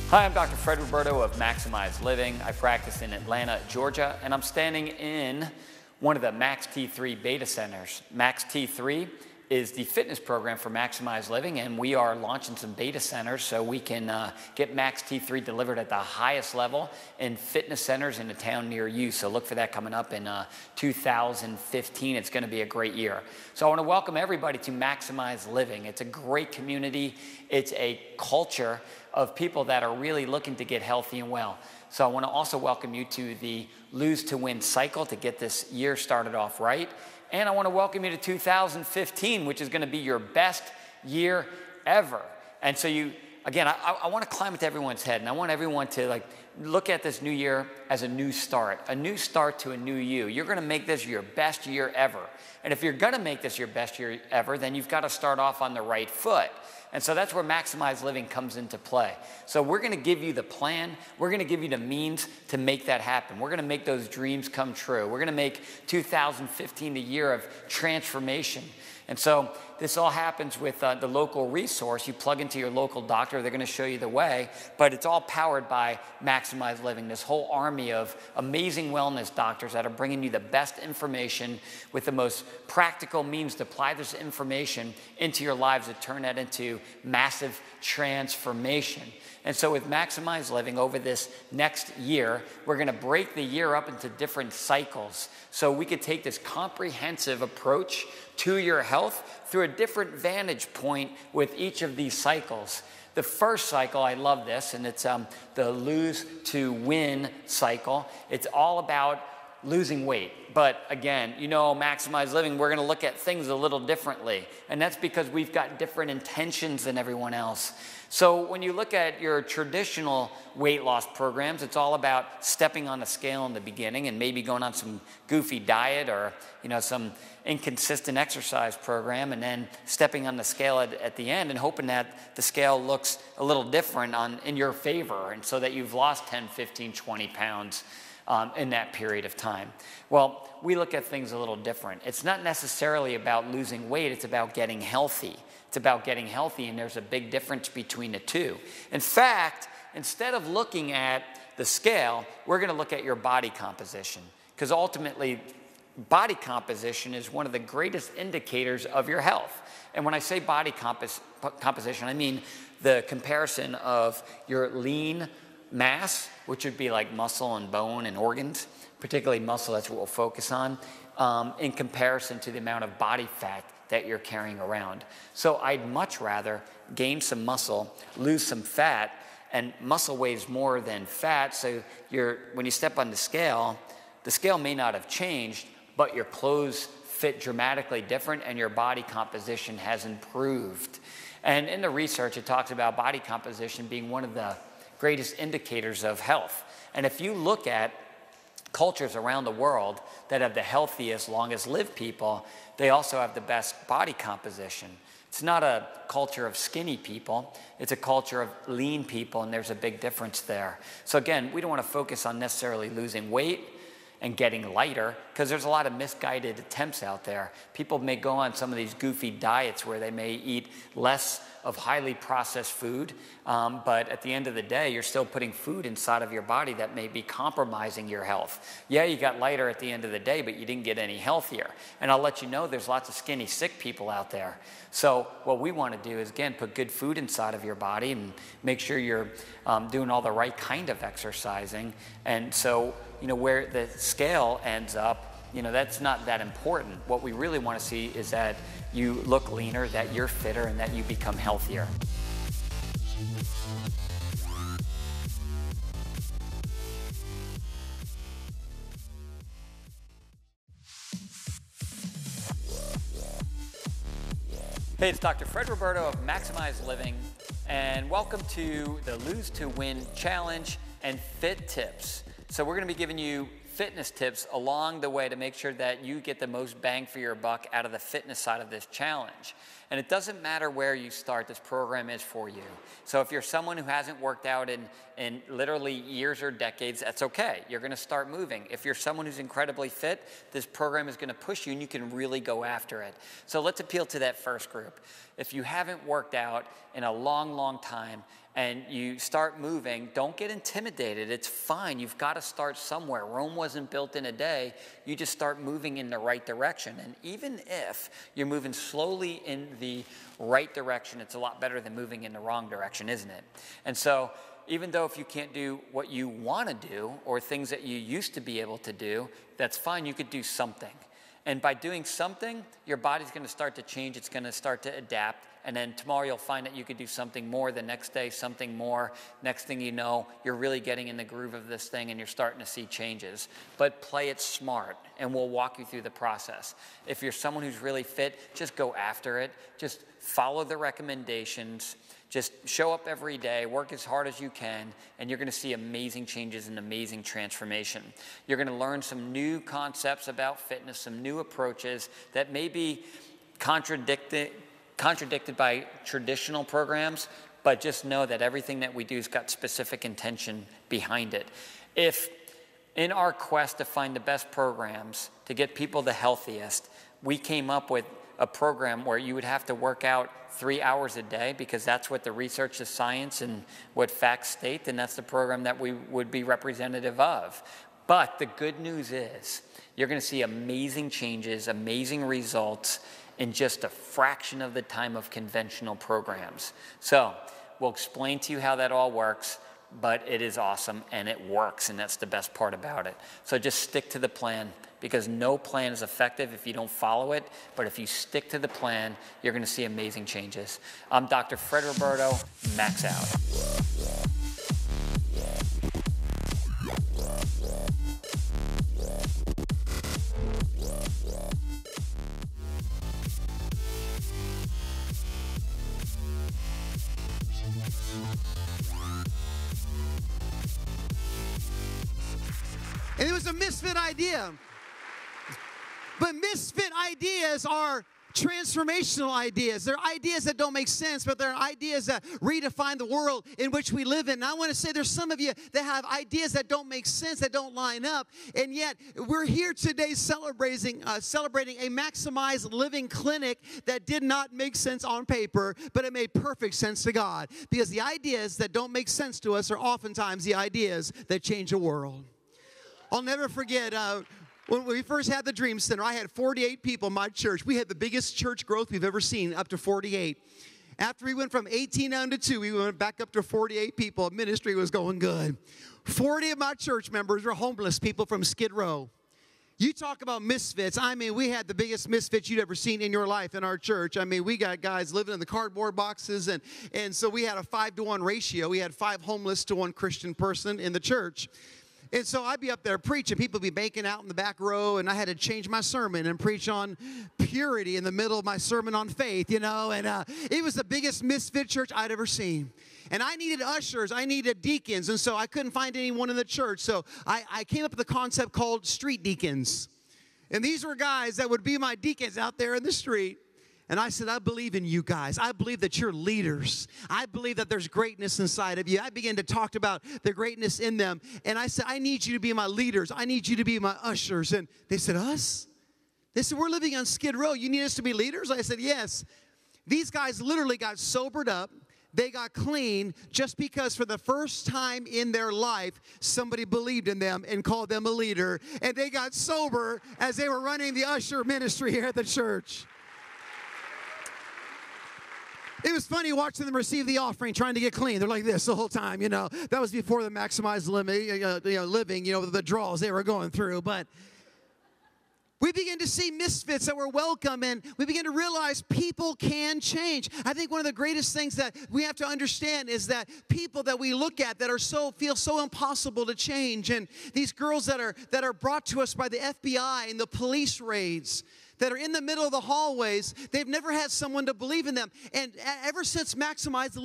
Hi, I'm Dr. Fred Roberto of Maximize Living. I practice in Atlanta, Georgia, and I'm standing in one of the Max T3 beta centers. Max T3 is the fitness program for Maximize Living, and we are launching some beta centers so we can get Max T3 delivered at the highest level in fitness centers in a town near you. So look for that coming up in 2015. It's going to be a great year. So I want to welcome everybody to Maximize Living. It's a great community. It's a culture of people that are really looking to get healthy and well. So I want to also welcome you to the Lose to Win cycle to get this year started off right. And I want to welcome you to 2015, which is going to be your best year ever. And so I want to climb into everyone's head, and I want everyone to look at this new year as a new start to a new you. You're going to make this your best year ever. And if you're going to make this your best year ever, then you've got to start off on the right foot. And so that's where Maximize Living comes into play. So we're going to give you the plan. We're going to give you the means to make that happen. We're going to make those dreams come true. We're going to make 2015 the year of transformation. And so this all happens with the local resource. You plug into your local doctor. They're going to show you the way. But it's all powered by Maximize Living, this whole army of amazing wellness doctors that are bringing you the best information with the most practical means to apply this information into your lives to turn that into massive transformation. And so with Maximize Living over this next year, we're going to break the year up into different cycles. So we could take this comprehensive approach to your health through a different vantage point with each of these cycles. The first cycle, I love this, and it's the Lose to Win cycle. It's all about losing weight. But again, Maximize Living, we're going to look at things a little differently. And that's because we've got different intentions than everyone else. So when you look at your traditional weight loss programs, it's all about stepping on a scale in the beginning and maybe going on some goofy diet or some inconsistent exercise program, and then stepping on the scale at the end and hoping that the scale looks a little different in your favor, and so that you've lost 10, 15, 20 pounds in that period of time. Well, we look at things a little different. It's not necessarily about losing weight, it's about getting healthy. It's about getting healthy, and there's a big difference between the two. In fact, instead of looking at the scale, we're going to look at your body composition, because ultimately, body composition is one of the greatest indicators of your health. And when I say body composition, I mean the comparison of your lean mass, which would be like muscle and bone and organs, particularly muscle, that's what we'll focus on, in comparison to the amount of body fat that you're carrying around. So I'd much rather gain some muscle, lose some fat, and muscle weighs more than fat, so when you step on the scale may not have changed, but your clothes fit dramatically different and your body composition has improved. And in the research, it talks about body composition being one of the greatest indicators of health. And if you look at cultures around the world that have the healthiest, longest lived people, they also have the best body composition. It's not a culture of skinny people, it's a culture of lean people, and there's a big difference there. So again, we don't want to focus on necessarily losing weight and getting lighter, because there's a lot of misguided attempts out there. People may go on some of these goofy diets where they may eat less of highly processed food, but at the end of the day, you're still putting food inside of your body that may be compromising your health. Yeah, you got lighter at the end of the day, but you didn't get any healthier. And I'll let you know there's lots of skinny, sick people out there. So what we want to do is, again, put good food inside of your body and make sure you're doing all the right kind of exercising. And so, where the scale ends up, that's not that important. What we really want to see is that you look leaner, that you're fitter, and that you become healthier. Hey, it's Dr. Fred Roberto of Maximize Living, and welcome to the Lose to Win Challenge and Fit Tips. So we're going to be giving you fitness tips along the way to make sure that you get the most bang for your buck out of the fitness side of this challenge. And it doesn't matter where you start, this program is for you. So if you're someone who hasn't worked out in literally years or decades, that's okay. You're going to start moving. If you're someone who's incredibly fit, this program is going to push you and you can really go after it. So let's appeal to that first group. If you haven't worked out in a long, long time and you start moving, don't get intimidated. It's fine. You've got to start somewhere. Rome wasn't built in a day. You just start moving in the right direction. And even if you're moving slowly in the right direction, it's a lot better than moving in the wrong direction, isn't it? And so even though if you can't do what you want to do or things that you used to be able to do, that's fine. You could do something. And by doing something, your body's going to start to change. It's going to start to adapt. And then tomorrow you'll find that you could do something more. The next day, something more. Next thing you know, you're really getting in the groove of this thing and you're starting to see changes. But play it smart, and we'll walk you through the process. If you're someone who's really fit, just go after it. Just follow the recommendations. Just show up every day, work as hard as you can, and you're going to see amazing changes and amazing transformation. You're going to learn some new concepts about fitness, some new approaches that may be contradicted by traditional programs, but just know that everything that we do has got specific intention behind it. If in our quest to find the best programs to get people the healthiest, we came up with a program where you would have to work out 3 hours a day because that's what the research, the science, and what facts state, and that's the program that we would be representative of. But the good news is you're going to see amazing changes, amazing results in just a fraction of the time of conventional programs. So we'll explain to you how that all works, but it is awesome and it works, and that's the best part about it. So just stick to the plan, because no plan is effective if you don't follow it, but if you stick to the plan, you're going to see amazing changes. I'm Dr. Fred Roberto. Max out. And it was a misfit idea. But misfit ideas are transformational ideas. They're ideas that don't make sense, but they're ideas that redefine the world in which we live in. And I want to say there's some of you that have ideas that don't make sense, that don't line up, and yet we're here today celebrating a maximized living clinic that did not make sense on paper, but it made perfect sense to God. Because the ideas that don't make sense to us are oftentimes the ideas that change the world. I'll never forget when we first had the Dream Center, I had 48 people in my church. We had the biggest church growth we've ever seen, up to 48. After we went from 18 down to 2, we went back up to 48 people. Ministry was going good. 40 of my church members were homeless people from Skid Row. You talk about misfits. I mean, we had the biggest misfits you'd ever seen in your life in our church. I mean, we got guys living in the cardboard boxes, and so we had a 5-to-1 ratio. We had 5 homeless to 1 Christian person in the church. And so I'd be up there preaching. People would be banking out in the back row, and I had to change my sermon and preach on purity in the middle of my sermon on faith, you know. And it was the biggest misfit church I'd ever seen. And I needed ushers. I needed deacons. And so I couldn't find anyone in the church. So I came up with a concept called street deacons. And these were guys that would be my deacons out there in the street. And I said, I believe in you guys. I believe that you're leaders. I believe that there's greatness inside of you. I began to talk about the greatness in them. And I said, I need you to be my leaders. I need you to be my ushers. And they said, us? They said, we're living on Skid Row. You need us to be leaders? I said, yes. These guys literally got sobered up. They got clean just because for the first time in their life, somebody believed in them and called them a leader. And they got sober as they were running the usher ministry here at the church. It was funny watching them receive the offering, trying to get clean. They're like this the whole time, you know. That was before the maximized living, the draws they were going through. But we began to see misfits that were welcome, and we began to realize people can change. I think one of the greatest things that we have to understand is that people that we look at that are feel so impossible to change, and these girls that are brought to us by the FBI and the police raids, that are in the middle of the hallways, they've never had someone to believe in them. And ever since Maximized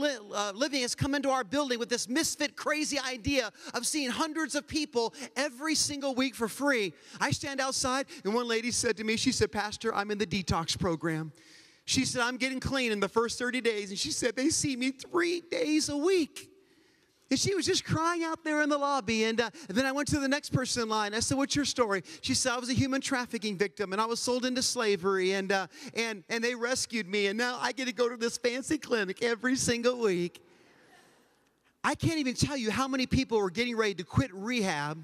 Living has come into our building with this misfit, crazy idea of seeing hundreds of people every single week for free, I stand outside, and one lady said to me, she said, Pastor, I'm in the detox program. She said, I'm getting clean in the first 30 days. And she said, they see me 3 days a week. And she was just crying out there in the lobby. And then I went to the next person in line. I said, what's your story? She said, I was a human trafficking victim, and I was sold into slavery, and they rescued me, and now I get to go to this fancy clinic every single week. I can't even tell you how many people were getting ready to quit rehab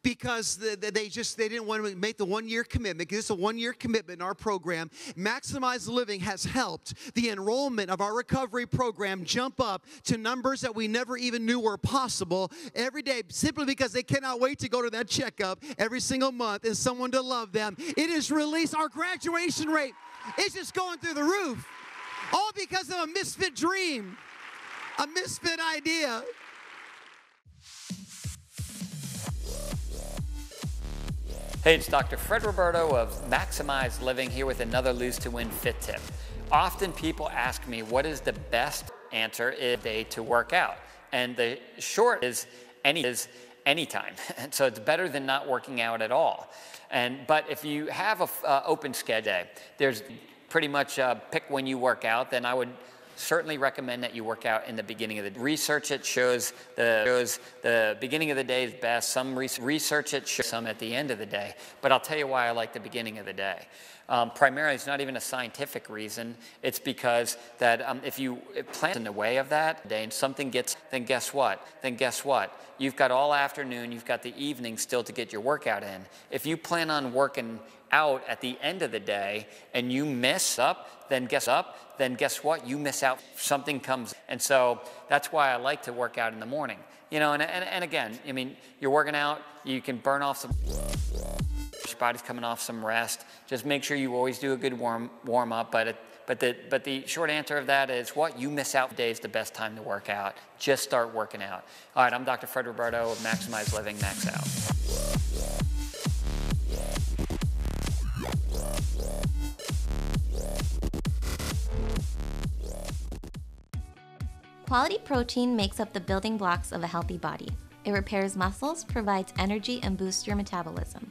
because they didn't want to make the one-year commitment, because it's a one-year commitment in our program. Maximize Living has helped the enrollment of our recovery program jump up to numbers that we never even knew were possible every day, simply because they cannot wait to go to that checkup every single month and someone to love them. It has released our graduation rate. It's just going through the roof, all because of a misfit dream, a misfit idea. Hey, it's Dr. Fred Roberto of Maximize Living here with another Lose to Win Fit tip. Often people ask me, what is the best answer is day to work out? And the short is anytime. And so it's better than not working out at all. But if you have an open schedule, there's pretty much pick when you work out, then I would certainly recommend that you work out in the beginning of the day. Research it shows the beginning of the day is best. Some research it shows some at the end of the day. But I'll tell you why I like the beginning of the day. Primarily, it's not even a scientific reason. It's because that if you plan in the way of that day and something gets, then guess what? You've got all afternoon, you've got the evening still to get your workout in. If you plan on working out at the end of the day and you miss then guess what? You miss out. Something comes. And so that's why I like to work out in the morning. You know, and again, I mean, you're working out, you can burn off some, your body's coming off some rest. Just make sure you always do a good warm up. But the short answer of that is what? You miss out. Today is the best time to work out. Just start working out. All right, I'm Dr. Fred Roberto of Maximize Living, Max Out. Quality protein makes up the building blocks of a healthy body. It repairs muscles, provides energy, and boosts your metabolism.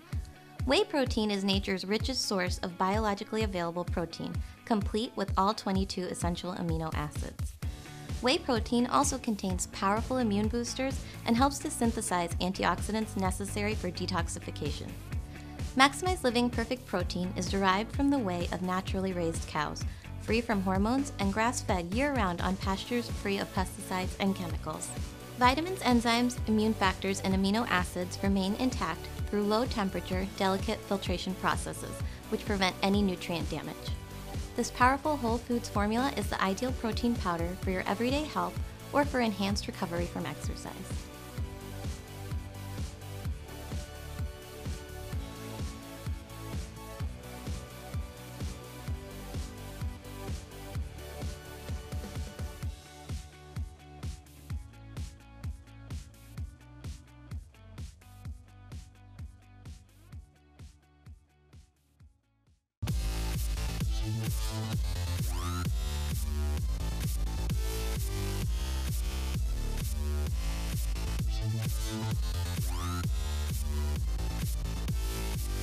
Whey protein is nature's richest source of biologically available protein, complete with all 22 essential amino acids. Whey protein also contains powerful immune boosters and helps to synthesize antioxidants necessary for detoxification. Maximize Living Perfect Protein is derived from the whey of naturally raised cows, free from hormones and grass-fed year-round on pastures free of pesticides and chemicals. Vitamins, enzymes, immune factors, and amino acids remain intact through low-temperature, delicate filtration processes, which prevent any nutrient damage. This powerful whole foods formula is the ideal protein powder for your everyday health or for enhanced recovery from exercise.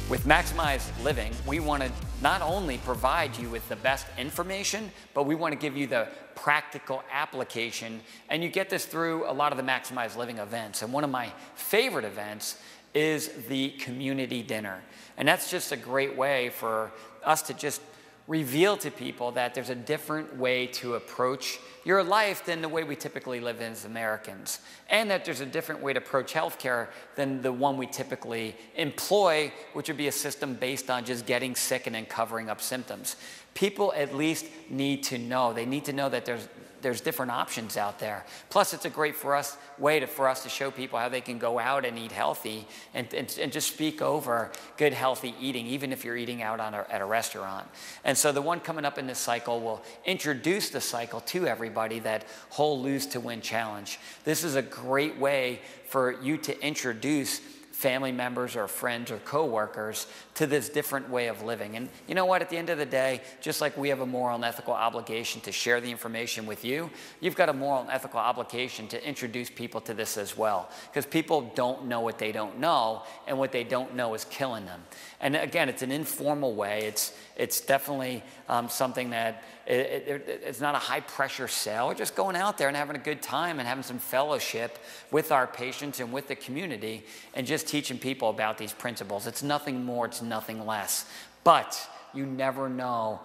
With Maximize Living, we want to not only provide you with the best information, but we want to give you the practical application. And you get this through a lot of the Maximize Living events. And one of my favorite events is the community dinner. And that's just a great way for us to just reveal to people that there's a different way to approach your life than the way we typically live as Americans, and that there's a different way to approach healthcare than the one we typically employ, which would be a system based on just getting sick and then covering up symptoms. People at least need to know. They need to know that there's different options out there. Plus, it's a great way for us to show people how they can go out and eat healthy and just speak over good, healthy eating, even if you're eating out at a restaurant. And so the one coming up in this cycle will introduce the cycle to everybody, that whole Lose to Win challenge. This is a great way for you to introduce family members or friends or coworkers to this different way of living. And you know what, at the end of the day, just like we have a moral and ethical obligation to share the information with you, you've got a moral and ethical obligation to introduce people to this as well. Because people don't know what they don't know, and what they don't know is killing them. And again, it's an informal way. It's definitely something that it's not a high-pressure sell. We're just going out there and having a good time and having some fellowship with our patients and with the community and just teaching people about these principles. It's nothing more, it's nothing less. But you never know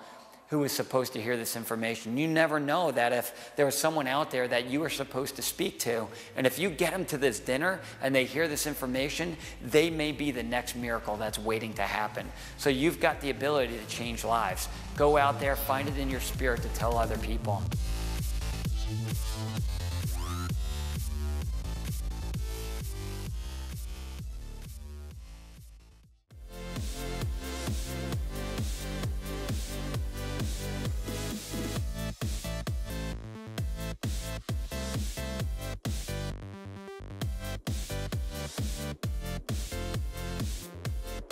who is supposed to hear this information. You never know that if there was someone out there that you were supposed to speak to, and if you get them to this dinner and they hear this information, they may be the next miracle that's waiting to happen. So you've got the ability to change lives. Go out there, find it in your spirit to tell other people.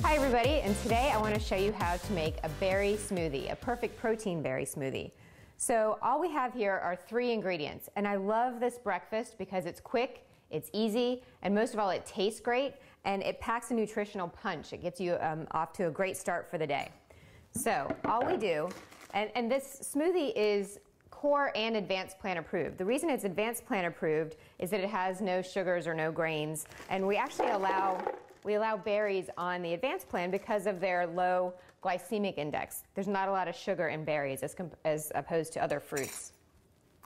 Hi everybody, and today I want to show you how to make a berry smoothie, a perfect protein berry smoothie. So all we have here are 3 ingredients, and I love this breakfast because it's quick, it's easy, and most of all it tastes great, and it packs a nutritional punch. It gets you off to a great start for the day. So all we do, and this smoothie is Core and Advanced Plan approved. The reason it's Advanced Plan approved is that it has no sugars or no grains, and we actually allow berries on the Advanced Plan because of their low glycemic index. There's not a lot of sugar in berries as opposed to other fruits.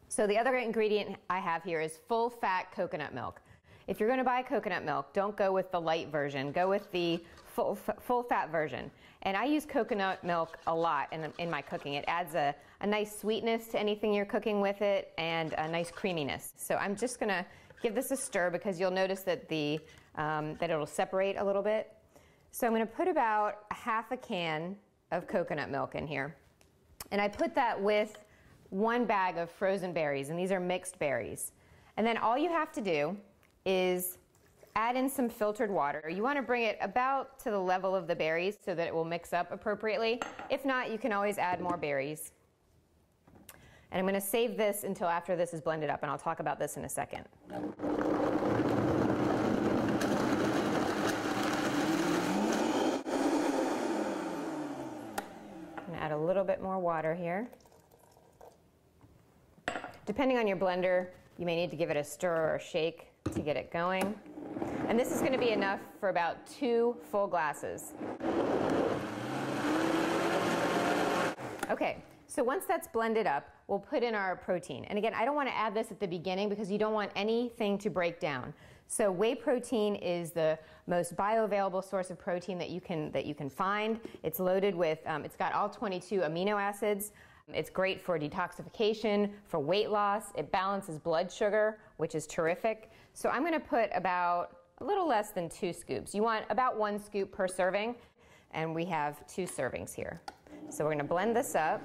So the other ingredient I have here is full-fat coconut milk. If you're going to buy coconut milk, don't go with the light version. Go with the full-fat version. And I use coconut milk a lot in my cooking. It adds a nice sweetness to anything you're cooking with it and a nice creaminess. So I'm just going to give this a stir because you'll notice that that it'll separate a little bit. So I'm going to put about half a can of coconut milk in here. And I put that with 1 bag of frozen berries, and these are mixed berries. And then all you have to do is add in some filtered water. You want to bring it about to the level of the berries so that it will mix up appropriately. If not, you can always add more berries. And I'm going to save this until after this is blended up, and I'll talk about this in a second. Add a little bit more water here. Depending on your blender, you may need to give it a stir or a shake to get it going. And this is going to be enough for about 2 full glasses. Okay, so once that's blended up, we'll put in our protein. And again, I don't want to add this at the beginning because you don't want anything to break down. So whey protein is the most bioavailable source of protein that you can find. It's loaded with, it's got all 22 amino acids. It's great for detoxification, for weight loss. It balances blood sugar, which is terrific. So I'm going to put about a little less than 2 scoops. You want about 1 scoop per serving, and we have 2 servings here. So we're going to blend this up.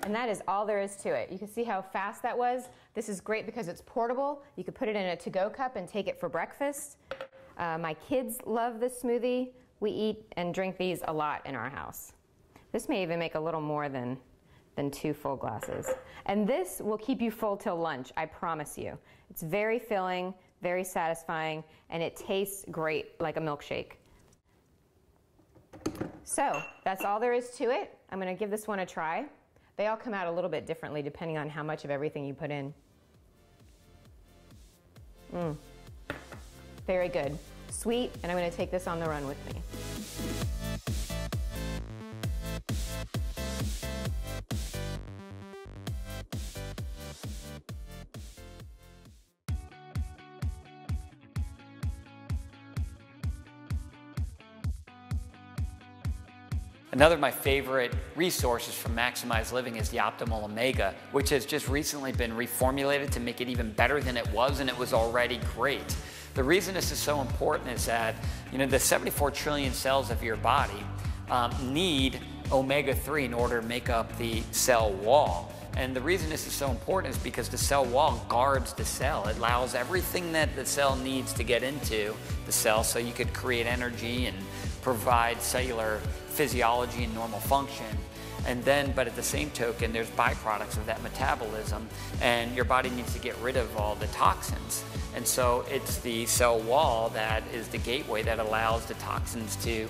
And that is all there is to it. You can see how fast that was. This is great because it's portable. You could put it in a to-go cup and take it for breakfast. My kids love this smoothie. We eat and drink these a lot in our house. This may even make a little more than 2 full glasses. And this will keep you full till lunch, I promise you. It's very filling, very satisfying, and it tastes great like a milkshake. So that's all there is to it. I'm going to give this one a try. They all come out a little bit differently depending on how much of everything you put in. Very good. Sweet, and I'm going to take this on the run with me. Another of my favorite resources from Maximize Living is the Optimal Omega, which has just recently been reformulated to make it even better than it was, and it was already great. The reason this is so important is that You know, the 74 trillion cells of your body need omega-3 in order to make up the cell wall. And the reason this is so important is because the cell wall guards the cell. It allows everything that the cell needs to get into the cell so you could create energy and provide cellular physiology and normal function. And then, but at the same token, there's byproducts of that metabolism, and your body needs to get rid of all the toxins. And so it's the cell wall that is the gateway that allows the toxins to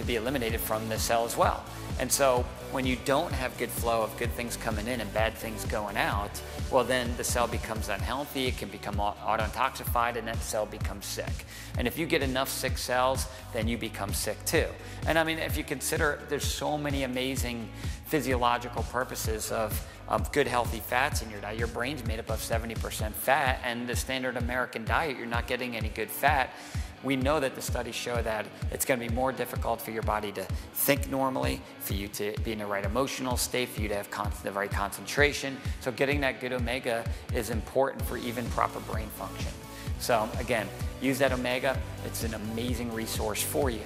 be eliminated from the cell as well. And so when you don't have good flow of good things coming in and bad things going out, well, then the cell becomes unhealthy, it can become auto-intoxified, and that cell becomes sick. And if you get enough sick cells, then you become sick too. And I mean, if you consider there's so many amazing physiological purposes of good healthy fats in your diet. Your brain's made up of 70% fat, and the standard American diet, you're not getting any good fat. We know that the studies show that it's going to be more difficult for your body to think normally, for you to be in the right emotional state, for you to have the right concentration. So getting that good omega is important for even proper brain function. So again, use that omega. It's an amazing resource for you.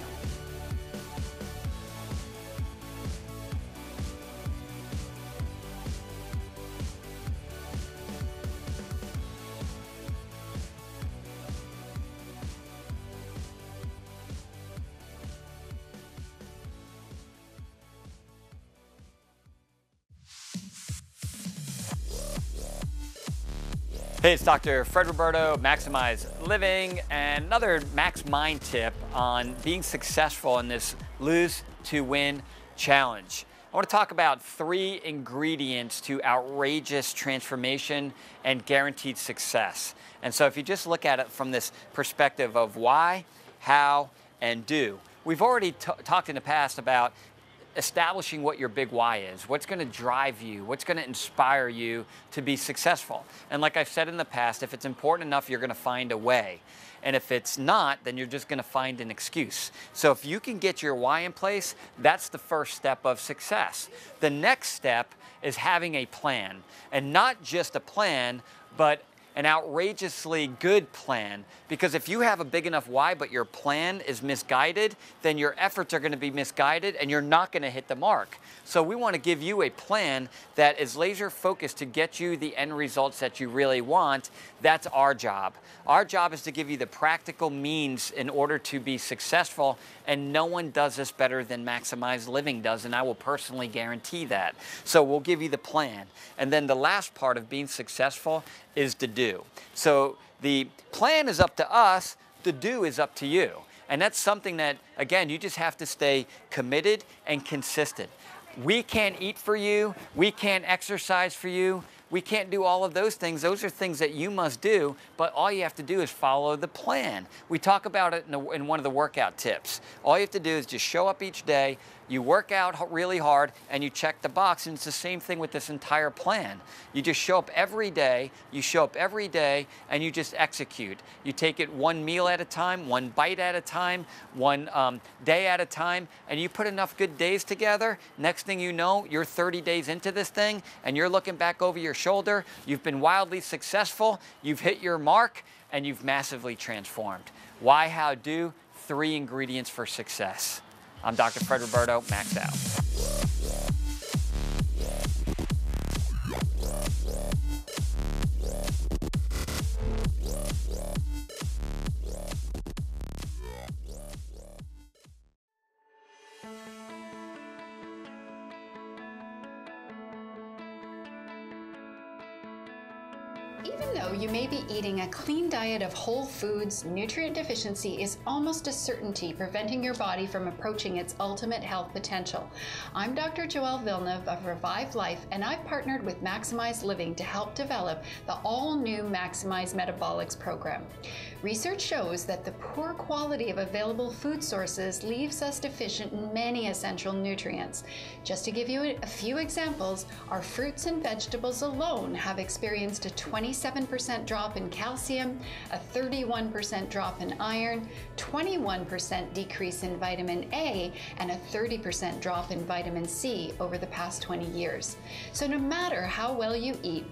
Hey, it's Dr. Fred Roberto, Maximize Living, and another Max Mind tip on being successful in this Lose to Win challenge. I want to talk about 3 ingredients to outrageous transformation and guaranteed success. And so if you just look at it from this perspective of why, how, and do. We've already talked in the past about establishing what your big why is, what's going to drive you, what's going to inspire you to be successful. And like I've said in the past, if it's important enough, you're going to find a way. And if it's not, then you're just going to find an excuse. So if you can get your why in place, that's the first step of success. The next step is having a plan, and not just a plan, but an outrageously good plan. Because if you have a big enough why, but your plan is misguided, then your efforts are going to be misguided and you're not going to hit the mark. So we want to give you a plan that is laser focused to get you the end results that you really want. That's our job. Our job is to give you the practical means in order to be successful, and no one does this better than Maximize Living does, and I will personally guarantee that. So we'll give you the plan. And then the last part of being successful is the do. So the plan is up to us, the do is up to you. And that's something that, again, you just have to stay committed and consistent. We can't eat for you, we can't exercise for you, we can't do all of those things. Those are things that you must do, but all you have to do is follow the plan. We talk about it in one of the workout tips. All you have to do is just show up each day, you work out really hard, and you check the box, and it's the same thing with this entire plan. You just show up every day, and you just execute. You take it one meal at a time, one bite at a time, one day at a time, and you put enough good days together, next thing you know, you're 30 days into this thing, and you're looking back over your shoulder, you've been wildly successful, you've hit your mark, and you've massively transformed. Why, how, do, 3 ingredients for success. I'm Dr. Fred Roberto, Max out. Even though you may be eating a clean diet of whole foods, nutrient deficiency is almost a certainty, preventing your body from approaching its ultimate health potential. I'm Dr. Joelle Villeneuve of Revive Life, and I've partnered with Maximize Living to help develop the all-new Maximize Metabolics program. Research shows that the poor quality of available food sources leaves us deficient in many essential nutrients. Just to give you a few examples, our fruits and vegetables alone have experienced a 27% drop in calcium, a 31% drop in iron, 21% decrease in vitamin A, and a 30% drop in vitamin C over the past 20 years. So no matter how well you eat,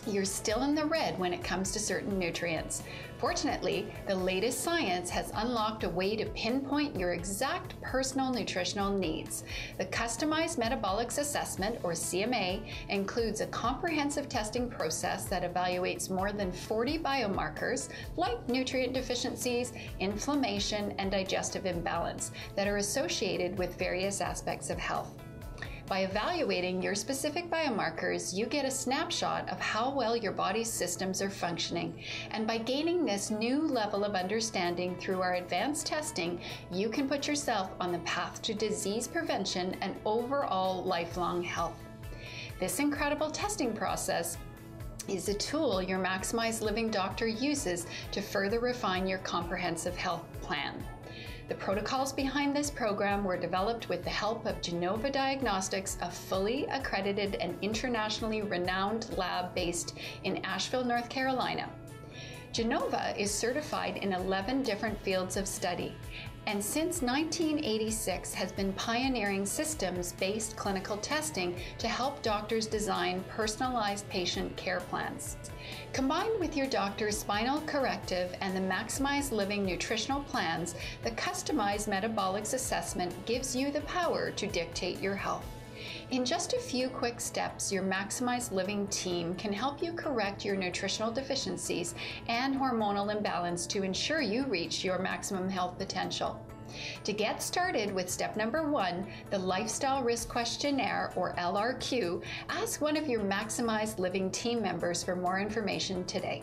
you're still in the red when it comes to certain nutrients. Fortunately, the latest science has unlocked a way to pinpoint your exact personal nutritional needs. The Customized Metabolics Assessment, or CMA, includes a comprehensive testing process that evaluates more than 40 biomarkers like nutrient deficiencies, inflammation, and digestive imbalance that are associated with various aspects of health. By evaluating your specific biomarkers, you get a snapshot of how well your body's systems are functioning. And by gaining this new level of understanding through our advanced testing, you can put yourself on the path to disease prevention and overall lifelong health. This incredible testing process is a tool your Maximize Living doctor uses to further refine your comprehensive health plan. The protocols behind this program were developed with the help of Genova Diagnostics, a fully accredited and internationally renowned lab based in Asheville, North Carolina. Genova is certified in 11 different fields of study, and since 1986 has been pioneering systems-based clinical testing to help doctors design personalized patient care plans. Combined with your doctor's spinal corrective and the Maximize Living nutritional plans, the Customized Metabolics Assessment gives you the power to dictate your health. In just a few quick steps, your Maximize Living team can help you correct your nutritional deficiencies and hormonal imbalance to ensure you reach your maximum health potential. To get started with step number 1, the Lifestyle Risk Questionnaire, or LRQ, ask one of your Maximize Living team members for more information today.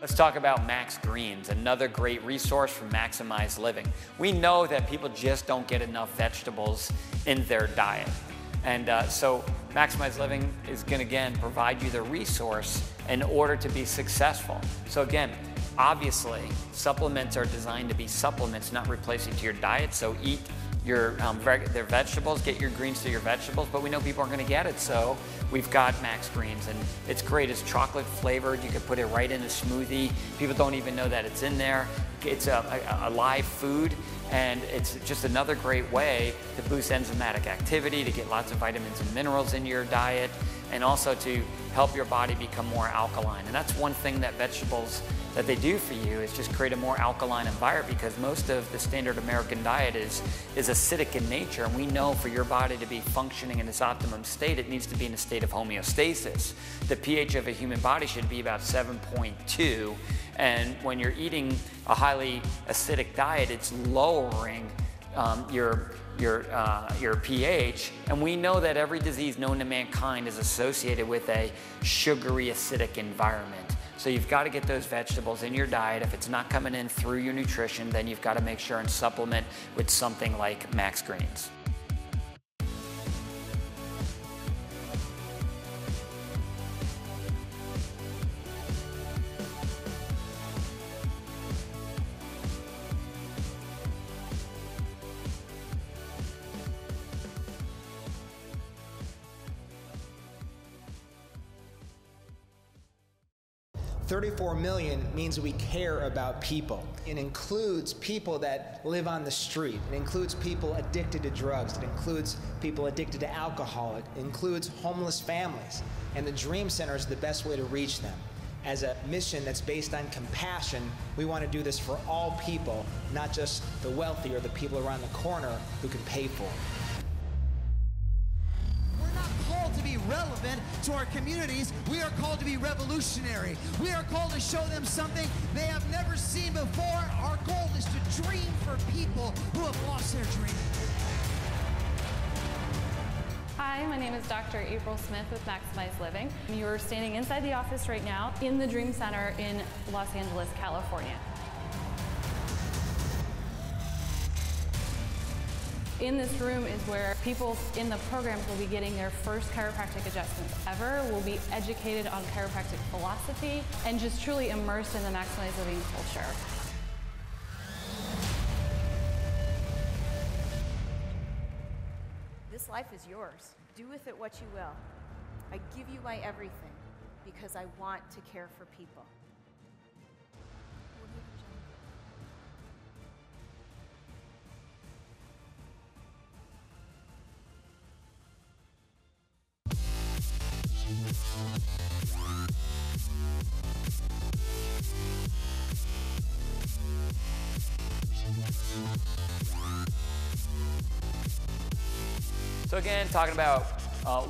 Let's talk about Max Greens, another great resource for Maximize Living. We know that people just don't get enough vegetables in their diet. And so Maximize Living is going to, again, provide you the resource in order to be successful. So again, obviously, supplements are designed to be supplements, not replacing to your diet. So eat your their vegetables, get your greens through your vegetables, but we know people aren't going to get it, so we've got Max Greens, and it's great. It's chocolate flavored. You can put it right in a smoothie. People don't even know that it's in there. It's a live food, and it's just another great way to boost enzymatic activity, to get lots of vitamins and minerals in your diet, and also to help your body become more alkaline. And that's one thing that vegetables that they do for you is just create a more alkaline environment, because most of the standard American diet is acidic in nature, and we know for your body to be functioning in its optimum state, it needs to be in a state of homeostasis. The pH of a human body should be about 7.2, and when you're eating a highly acidic diet, it's lowering your pH, and we know that every disease known to mankind is associated with a sugary acidic environment. So you've got to get those vegetables in your diet. If it's not coming in through your nutrition, then you've got to make sure and supplement with something like Max Greens. $34 million means we care about people. It includes people that live on the street. It includes people addicted to drugs. It includes people addicted to alcohol. It includes homeless families. And the Dream Center is the best way to reach them. As a mission that's based on compassion, we want to do this for all people, not just the wealthy or the people around the corner who can pay for it. To be relevant to our communities, we are called to be revolutionary. We are called to show them something they have never seen before. Our goal is to dream for people who have lost their dream. Hi, my name is Dr. April Smith with Maximize Living. You're standing inside the office right now in the Dream Center in Los Angeles, California. In this room is where people in the programs will be getting their first chiropractic adjustments ever, will be educated on chiropractic philosophy, and just truly immersed in the Maximize Living culture. This life is yours. Do with it what you will. I give you my everything. because I want to care for people. So again, talking about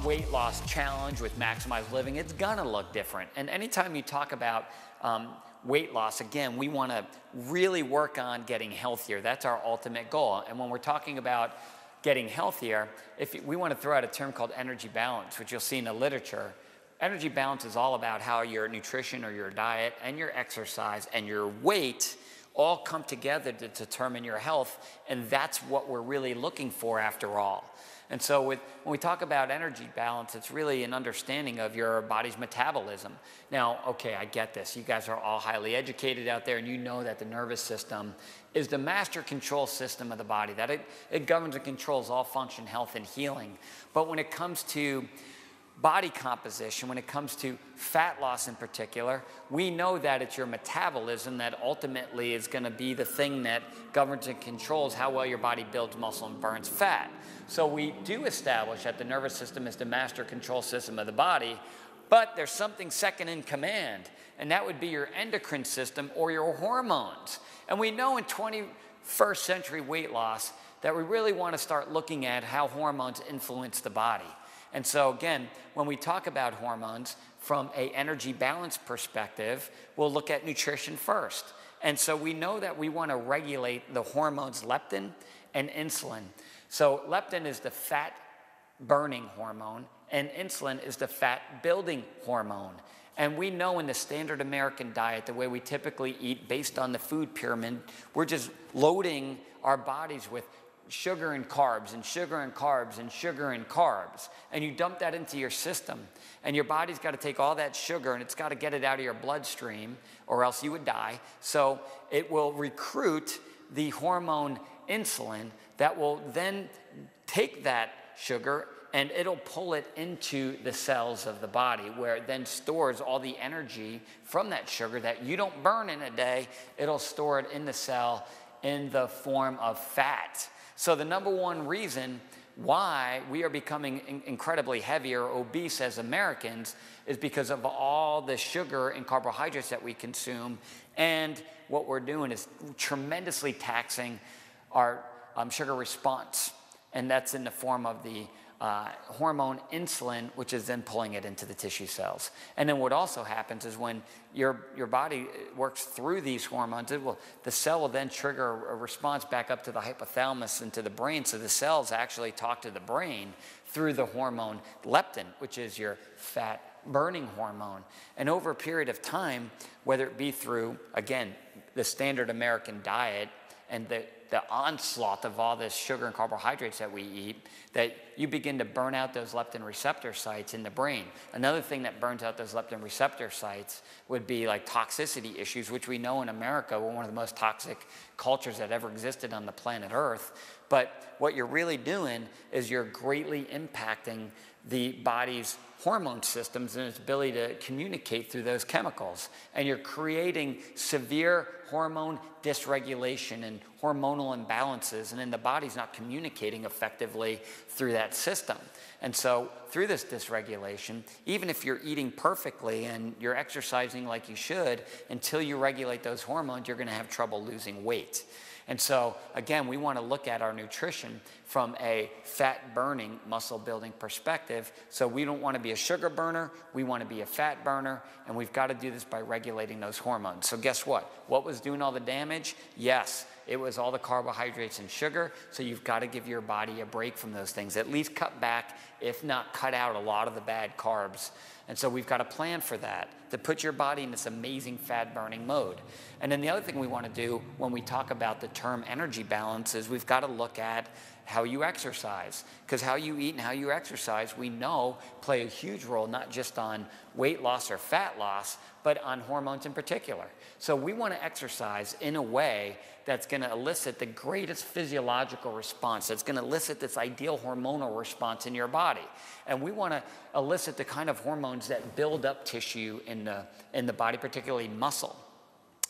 weight loss challenge with Maximize Living, it's gonna look different. And anytime you talk about weight loss, again, we wanna really work on getting healthier. That's our ultimate goal. And when we're talking about getting healthier, we wanna throw out a term called energy balance, which you'll see in the literature. Energy balance is all about how your nutrition or your diet and your exercise and your weight all come together to determine your health, and that's what we're really looking for after all. And so when we talk about energy balance, it's really an understanding of your body's metabolism. Now, okay, I get this. You guys are all highly educated out there, and you know that the nervous system is the master control system of the body, that it governs and controls all function, health, and healing. But when it comes to body composition, when it comes to fat loss in particular, we know that it's your metabolism that ultimately is going to be the thing that governs and controls how well your body builds muscle and burns fat. So we do establish that the nervous system is the master control system of the body, but there's something second in command, and that would be your endocrine system or your hormones. And we know in 21st century weight loss that we really want to start looking at how hormones influence the body. And so again, when we talk about hormones from an energy balance perspective, we'll look at nutrition first. And so we know that we want to regulate the hormones leptin and insulin. So leptin is the fat burning hormone and insulin is the fat building hormone. And we know in the standard American diet, the way we typically eat based on the food pyramid, we're just loading our bodies with sugar and carbs and sugar and carbs and sugar and carbs. And you dump that into your system. And your body's got to take all that sugar and it's got to get it out of your bloodstream or else you would die. So it will recruit the hormone insulin that will then take that sugar and it'll pull it into the cells of the body where it then stores all the energy from that sugar that you don't burn in a day. It'll store it in the cell in the form of fat. So the number one reason why we are becoming incredibly heavy or obese as Americans is because of all the sugar and carbohydrates that we consume. And what we're doing is tremendously taxing our sugar response. And that's in the form of the hormone insulin, which is then pulling it into the tissue cells. And then what also happens is when your body works through these hormones, the cell will then trigger a response back up to the hypothalamus and to the brain. So the cells actually talk to the brain through the hormone leptin, which is your fat burning hormone. And over a period of time, whether it be through, again, the standard American diet and the onslaught of all this sugar and carbohydrates that we eat, that you begin to burn out those leptin receptor sites in the brain. Another thing that burns out those leptin receptor sites would be like toxicity issues, which we know in America we're one of the most toxic cultures that ever existed on the planet Earth. But what you're really doing is you're greatly impacting the body's hormone systems and its ability to communicate through those chemicals. And you're creating severe hormone dysregulation and hormonal imbalances, and then the body's not communicating effectively through that system. And so through this dysregulation, even if you're eating perfectly and you're exercising like you should, until you regulate those hormones, you're going to have trouble losing weight. And so, again, we want to look at our nutrition from a fat-burning, muscle-building perspective. So we don't want to be a sugar burner. We want to be a fat burner. And we've got to do this by regulating those hormones. So guess what? What was doing all the damage? Yes, it was all the carbohydrates and sugar. So you've got to give your body a break from those things. At least cut back, if not cut out a lot of the bad carbs. And so we've got a plan for that, to put your body in this amazing fat-burning mode. And then the other thing we want to do when we talk about the term energy balance is we've got to look at how you exercise, because how you eat and how you exercise, we know, play a huge role not just on weight loss or fat loss, but on hormones in particular. So we want to exercise in a way that's going to elicit the greatest physiological response, that's going to elicit this ideal hormonal response in your body. And we want to elicit the kind of hormones that build up tissue in the body, particularly muscle.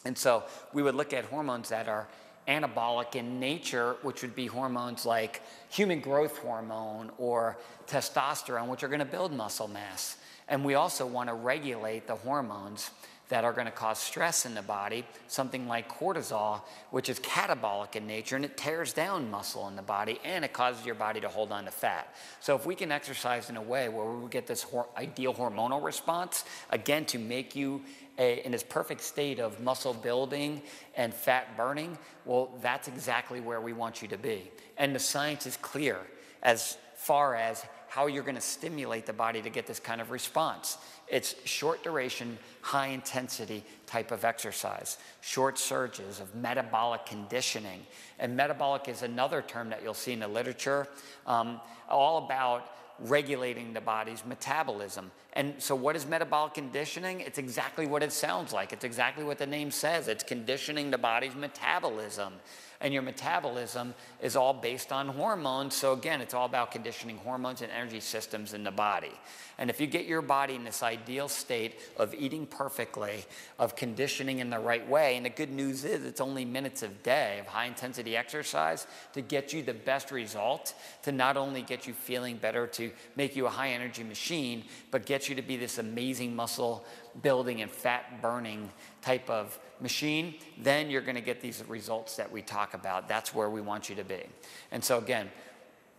And so we would look at hormones that are anabolic in nature, which would be hormones like human growth hormone or testosterone, which are going to build muscle mass. And we also want to regulate the hormones that are going to cause stress in the body, something like cortisol, which is catabolic in nature, and it tears down muscle in the body, and it causes your body to hold on to fat. So if we can exercise in a way where we get this ideal hormonal response, again, to make you in this perfect state of muscle building and fat burning, well, that's exactly where we want you to be. And the science is clear as far as how you're going to stimulate the body to get this kind of response. It's short duration, high intensity type of exercise, short surges of metabolic conditioning. And metabolic is another term that you'll see in the literature, all about regulating the body's metabolism. And so what is metabolic conditioning? It's exactly what it sounds like. It's exactly what the name says. It's conditioning the body's metabolism. And your metabolism is all based on hormones. So again, it's all about conditioning hormones and energy systems in the body. And if you get your body in this ideal state of eating perfectly, of conditioning in the right way, and the good news is it's only minutes a day of high intensity exercise to get you the best result, to not only get you feeling better, to make you a high energy machine, but get you to be this amazing muscle building and fat burning type of machine, then you're going to get these results that we talk about. That's where we want you to be. And so again,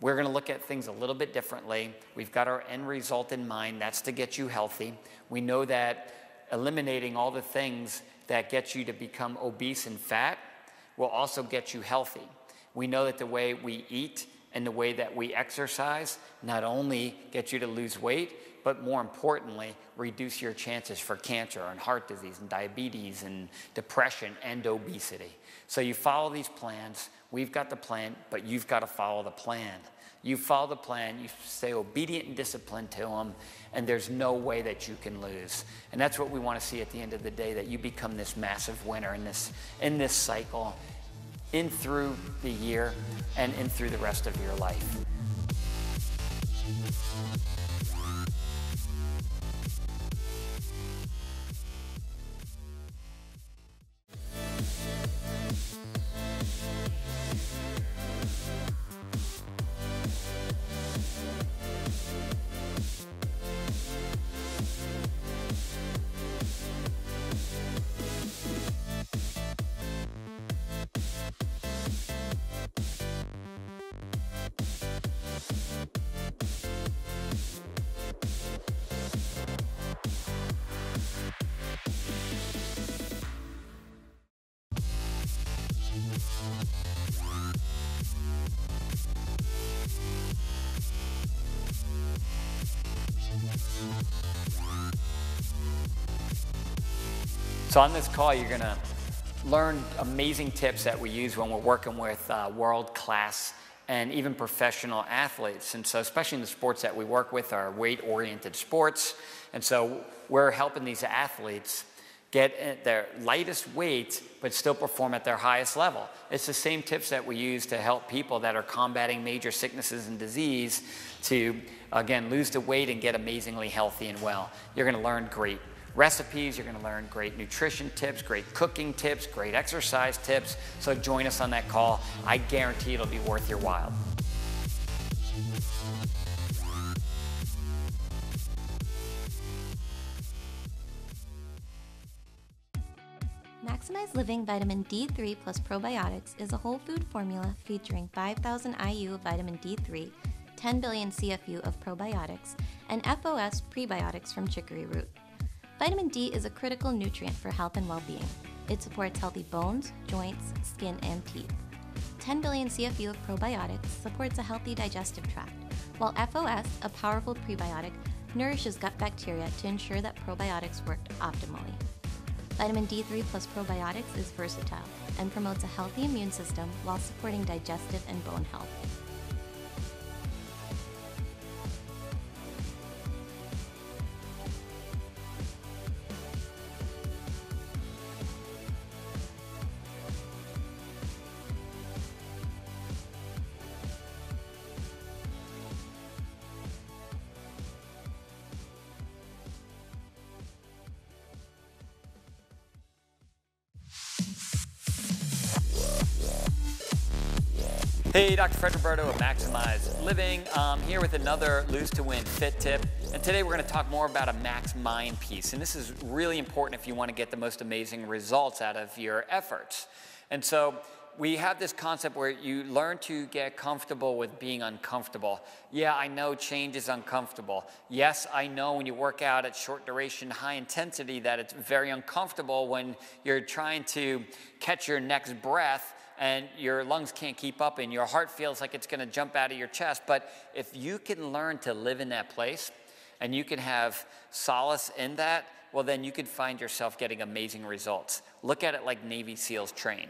we're going to look at things a little bit differently. We've got our end result in mind. That's to get you healthy. We know that eliminating all the things that get you to become obese and fat will also get you healthy. We know that the way we eat and the way that we exercise not only get you to lose weight, but more importantly, reduce your chances for cancer and heart disease and diabetes and depression and obesity. So you follow these plans. We've got the plan, but you've got to follow the plan. You follow the plan, you stay obedient and disciplined to them, and there's no way that you can lose. And that's what we want to see at the end of the day, that you become this massive winner in this cycle, in through the year and in through the rest of your life. So on this call, you're going to learn amazing tips that we use when we're working with world-class and even professional athletes. And so especially in the sports that we work with are weight-oriented sports. And so we're helping these athletes get their lightest weight, but still perform at their highest level. It's the same tips that we use to help people that are combating major sicknesses and disease to, again, lose the weight and get amazingly healthy and well. You're going to learn great recipes, you're going to learn great nutrition tips, great cooking tips, great exercise tips. So join us on that call. I guarantee it'll be worth your while. Maximize Living Vitamin D3 plus Probiotics is a whole food formula featuring 5,000 IU of vitamin D3, 10 billion CFU of probiotics, and FOS prebiotics from chicory root. Vitamin D is a critical nutrient for health and well-being. It supports healthy bones, joints, skin, and teeth. 10 billion CFU of probiotics supports a healthy digestive tract, while FOS, a powerful prebiotic, nourishes gut bacteria to ensure that probiotics work optimally. Vitamin D3 plus probiotics is versatile and promotes a healthy immune system while supporting digestive and bone health. Hey, Dr. Fred Roberto of Maximize Living. I'm here with another Lose to Win Fit tip. And today we're going to talk more about a Max Mind piece. And this is really important if you want to get the most amazing results out of your efforts. And so we have this concept where you learn to get comfortable with being uncomfortable. Yeah, I know change is uncomfortable. Yes, I know when you work out at short duration, high intensity, that it's very uncomfortable when you're trying to catch your next breath and your lungs can't keep up and your heart feels like it's going to jump out of your chest. But if you can learn to live in that place and you can have solace in that, well, then you can find yourself getting amazing results. Look at it like Navy SEALs train.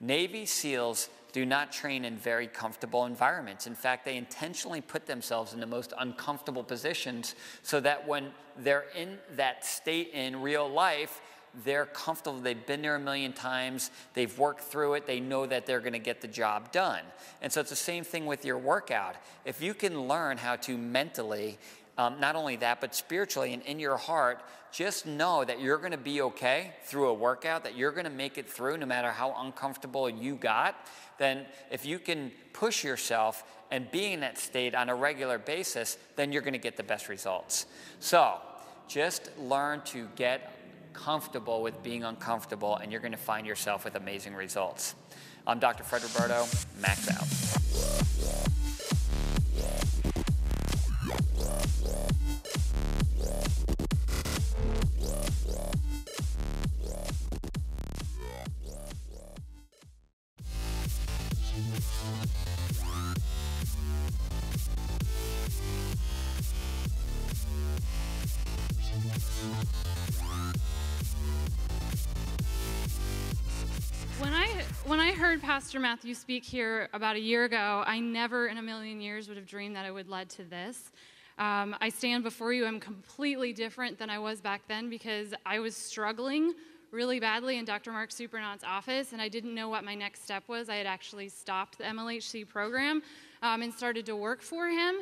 Navy SEALs do not train in very comfortable environments. In fact, they intentionally put themselves in the most uncomfortable positions so that when they're in that state in real life, they're comfortable. They've been there a million times. They've worked through it. They know that they're going to get the job done. And so it's the same thing with your workout. If you can learn how to mentally, not only that, but spiritually and in your heart, just know that you're going to be okay through a workout, that you're going to make it through no matter how uncomfortable you got, then if you can push yourself and be in that state on a regular basis, then you're going to get the best results. So just learn to get comfortable with being uncomfortable, and you're going to find yourself with amazing results. I'm Dr. Fred Roberto. Max out. When I heard Pastor Matthew speak here about a year ago, I never in a million years would have dreamed that it would lead to this. I stand before you, I'm completely different than I was back then because I was struggling really badly in Dr. Mark Supernaut's office, and I didn't know what my next step was. I had actually stopped the MLHC program and started to work for him.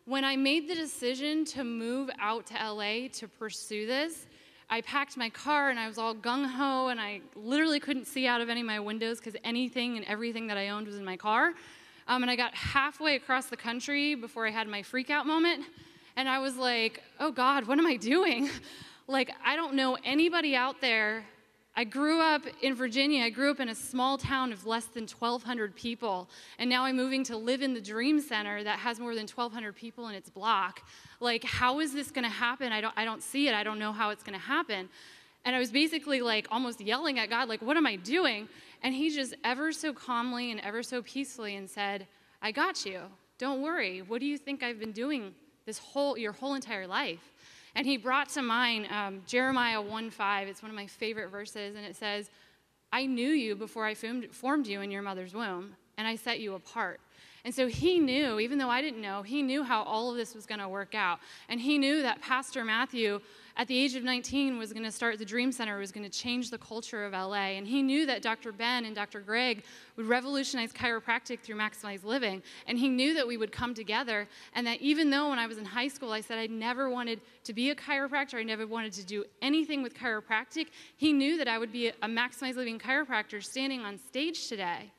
When I made the decision to move out to LA to pursue this, I packed my car and I was all gung-ho and I literally couldn't see out of any of my windows because anything and everything that I owned was in my car. And I got halfway across the country before I had my freak out moment. And I was like, oh God, what am I doing? Like, I don't know anybody out there. I grew up in Virginia. I grew up in a small town of less than 1,200 people. And now I'm moving to live in the Dream Center that has more than 1,200 people in its block. Like, how is this going to happen? I don't see it. I don't know how it's going to happen. And I was basically like almost yelling at God, like, what am I doing? And he just ever so calmly and ever so peacefully and said, I got you. Don't worry. What do you think I've been doing your whole entire life? And he brought to mind Jeremiah 1:5. It's one of my favorite verses, and it says, I knew you before I formed you in your mother's womb, and I set you apart. And so he knew, even though I didn't know, he knew how all of this was going to work out. And he knew that Pastor Matthew, at the age of 19, was going to start the Dream Center, was going to change the culture of LA. And he knew that Dr. Ben and Dr. Greg would revolutionize chiropractic through Maximize Living. And he knew that we would come together, and that even though when I was in high school I said I never wanted to be a chiropractor, I never wanted to do anything with chiropractic, he knew that I would be a Maximize Living chiropractor standing on stage today.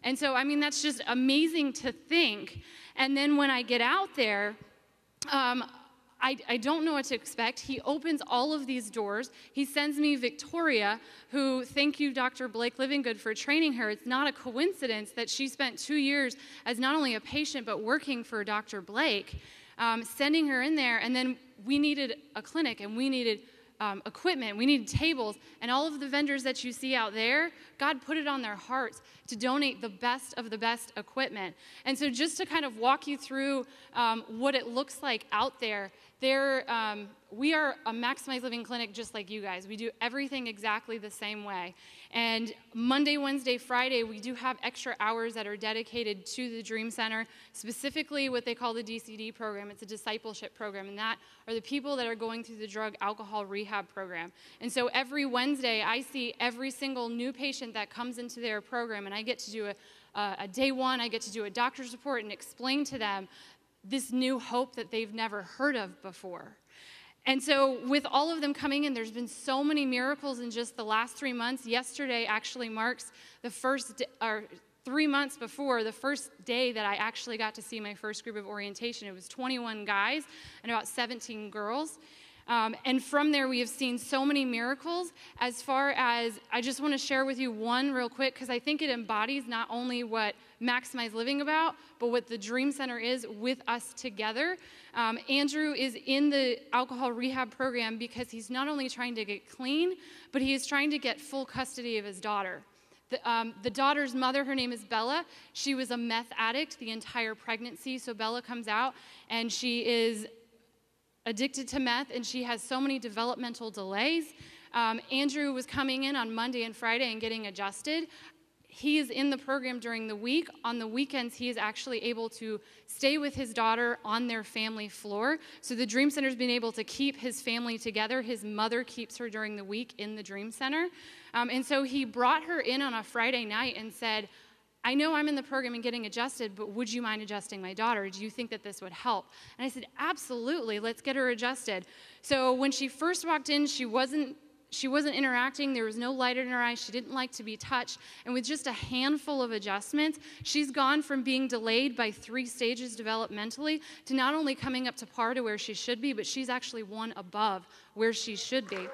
And so, I mean, that's just amazing to think. And then when I get out there, I don't know what to expect. He opens all of these doors. He sends me Victoria, who, thank you, Dr. Blake Livingood, for training her. It's not a coincidence that she spent 2 years as not only a patient, but working for Dr. Blake, sending her in there. And then we needed a clinic, and we needed equipment, we needed tables, and all of the vendors that you see out there, God put it on their hearts to donate the best of the best equipment. And so just to kind of walk you through what it looks like out there, we are a Maximize Living clinic just like you guys. We do everything exactly the same way. And Monday, Wednesday, Friday, we do have extra hours that are dedicated to the Dream Center, specifically what they call the DCD program. It's a discipleship program, and that are the people that are going through the drug alcohol rehab program. And so every Wednesday, I see every single new patient that comes into their program, and I get to do a day one, I get to do a doctor's report and explain to them this new hope that they've never heard of before. And so with all of them coming in, there's been so many miracles in just the last 3 months. Yesterday actually marks the first, 3 months before, the first day that I actually got to see my first group of orientation, it was 21 guys and about 17 girls. And from there, we have seen so many miracles. As far as, I just want to share with you one real quick, because I think it embodies not only what Maximize Living about, but what the Dream Center is with us together. Andrew is in the alcohol rehab program because he's not only trying to get clean, but he is trying to get full custody of his daughter. The daughter's mother, her name is Bella. She was a meth addict the entire pregnancy. So Bella comes out and she is addicted to meth, and she has so many developmental delays. Andrew was coming in on Monday and Friday and getting adjusted. He is in the program during the week. On the weekends, he is actually able to stay with his daughter on their family floor. So the Dream Center's been able to keep his family together. His mother keeps her during the week in the Dream Center. And so he brought her in on a Friday night and said, I know I'm in the program and getting adjusted, but would you mind adjusting my daughter? Do you think that this would help? And I said, absolutely, let's get her adjusted. So when she first walked in, she wasn't interacting. There was no light in her eyes. She didn't like to be touched. And with just a handful of adjustments, she's gone from being delayed by 3 stages developmentally to not only coming up to par to where she should be, but she's actually one above where she should be.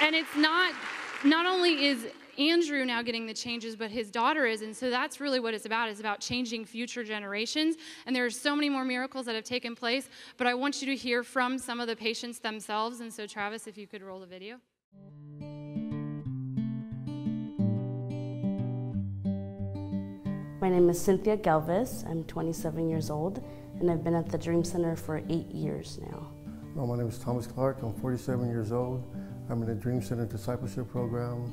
And it's not only is Andrew now getting the changes, but his daughter is, and so that's really what it's about changing future generations. And there are so many more miracles that have taken place, but I want you to hear from some of the patients themselves. And so Travis, if you could roll the video. My name is Cynthia Galvis. I'm 27 years old, and I've been at the Dream Center for 8 years now. Well, my name is Thomas Clark. I'm 47 years old. I'm in the Dream Center Discipleship Program.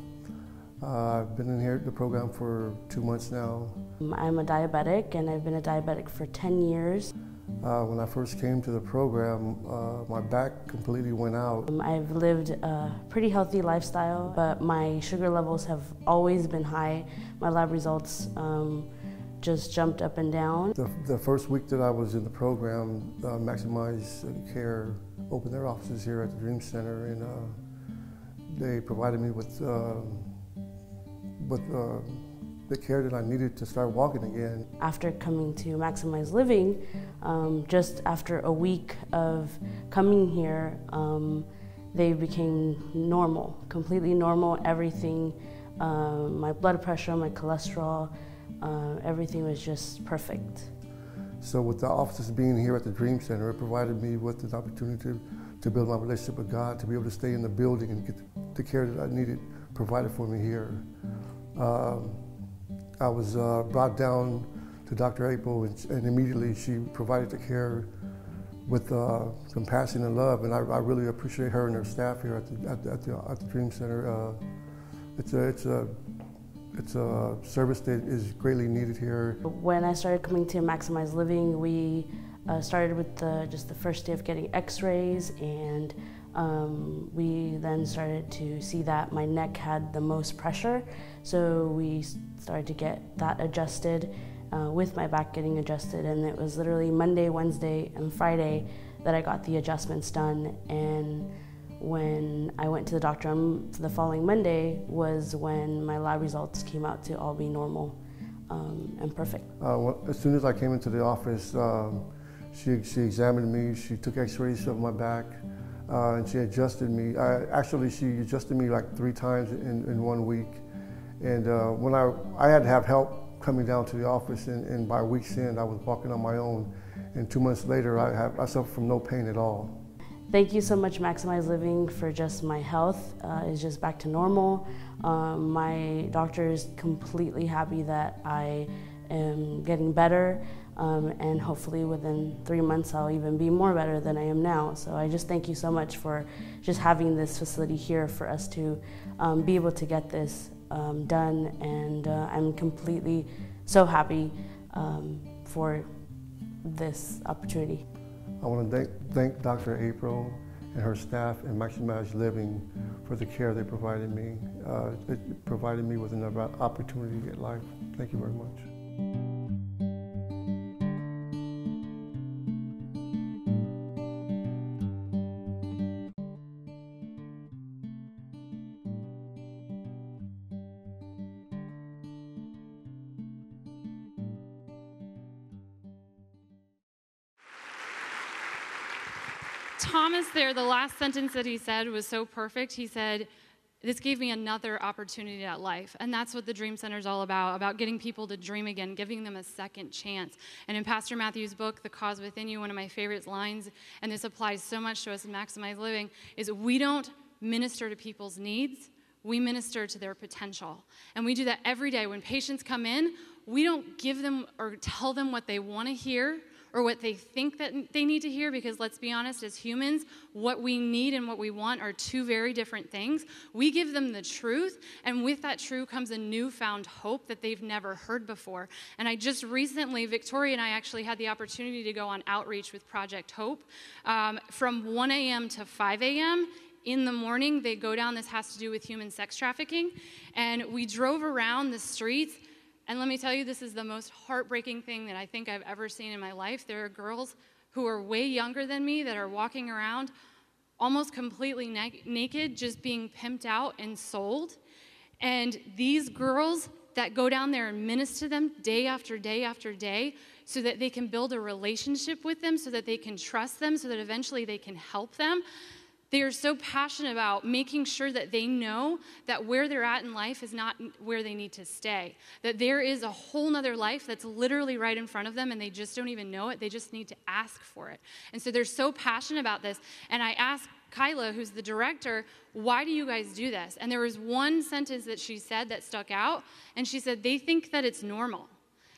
I've been in here the program for 2 months now. I'm a diabetic, and I've been a diabetic for 10 years. When I first came to the program, my back completely went out. I've lived a pretty healthy lifestyle, but my sugar levels have always been high. My lab results just jumped up and down. The first week that I was in the program, Maximize Care opened their offices here at the Dream Center, and they provided me with the care that I needed to start walking again. After coming to Maximize Living, just after a week of coming here, they became normal, completely normal. Everything, my blood pressure, my cholesterol, everything was just perfect. So with the offices being here at the Dream Center, it provided me with the opportunity to build my relationship with God, to be able to stay in the building and get the care that I needed provided for me here. I was brought down to Dr. April, and immediately she provided the care with compassion and love, and I really appreciate her and her staff here at the Dream Center. It's a service that is greatly needed here. When I started coming to Maximize Living, we started with just the first day of getting x-rays, and we then started to see that my neck had the most pressure, so we started to get that adjusted with my back getting adjusted, and it was literally Monday, Wednesday, and Friday that I got the adjustments done. And when I went to the doctor the following Monday was when my lab results came out to all be normal and perfect. As soon as I came into the office, she examined me, she took x-rays of my back, and she adjusted me. She adjusted me like 3 times in 1 week. And when I had to have help coming down to the office, and by week's end I was walking on my own, and 2 months later I suffered from no pain at all. Thank you so much, Maximize Living, for just my health. It's just back to normal. My doctor is completely happy that I am getting better, and hopefully within 3 months I'll even be more better than I am now. So I just thank you so much for just having this facility here for us to be able to get this done, and I'm completely so happy for this opportunity. I want to thank Dr. April and her staff and Maximize Living for the care they provided me. It provided me with another opportunity at life. Thank you very much. Thomas there, the last sentence that he said was so perfect. He said, this gave me another opportunity at life. And that's what the Dream Center is all about getting people to dream again, giving them a second chance. And in Pastor Matthew's book, The Cause Within You, one of my favorite lines, and this applies so much to us in Maximize Living, is we don't minister to people's needs, we minister to their potential. And we do that every day. When patients come in, we don't give them or tell them what they want to hear or what they think that they need to hear, because let's be honest, as humans, what we need and what we want are two very different things. We give them the truth, and with that truth comes a newfound hope that they've never heard before. And I just recently, Victoria and I actually had the opportunity to go on outreach with Project Hope from 1 a.m. to 5 a.m. In the morning. They go down, this has to do with human sex trafficking, and we drove around the streets. And let me tell you, this is the most heartbreaking thing that I think I've ever seen in my life. There are girls who are way younger than me that are walking around almost completely naked, just being pimped out and sold. And these girls that go down there and minister to them day after day after day so that they can build a relationship with them, so that they can trust them, so that eventually they can help them. They are so passionate about making sure that they know that where they're at in life is not where they need to stay. That there is a whole nother life that's literally right in front of them, and they just don't even know it. They just need to ask for it. And so they're so passionate about this. And I asked Kyla, who's the director, why do you guys do this? And there was one sentence that she said that stuck out, and she said, they think that it's normal.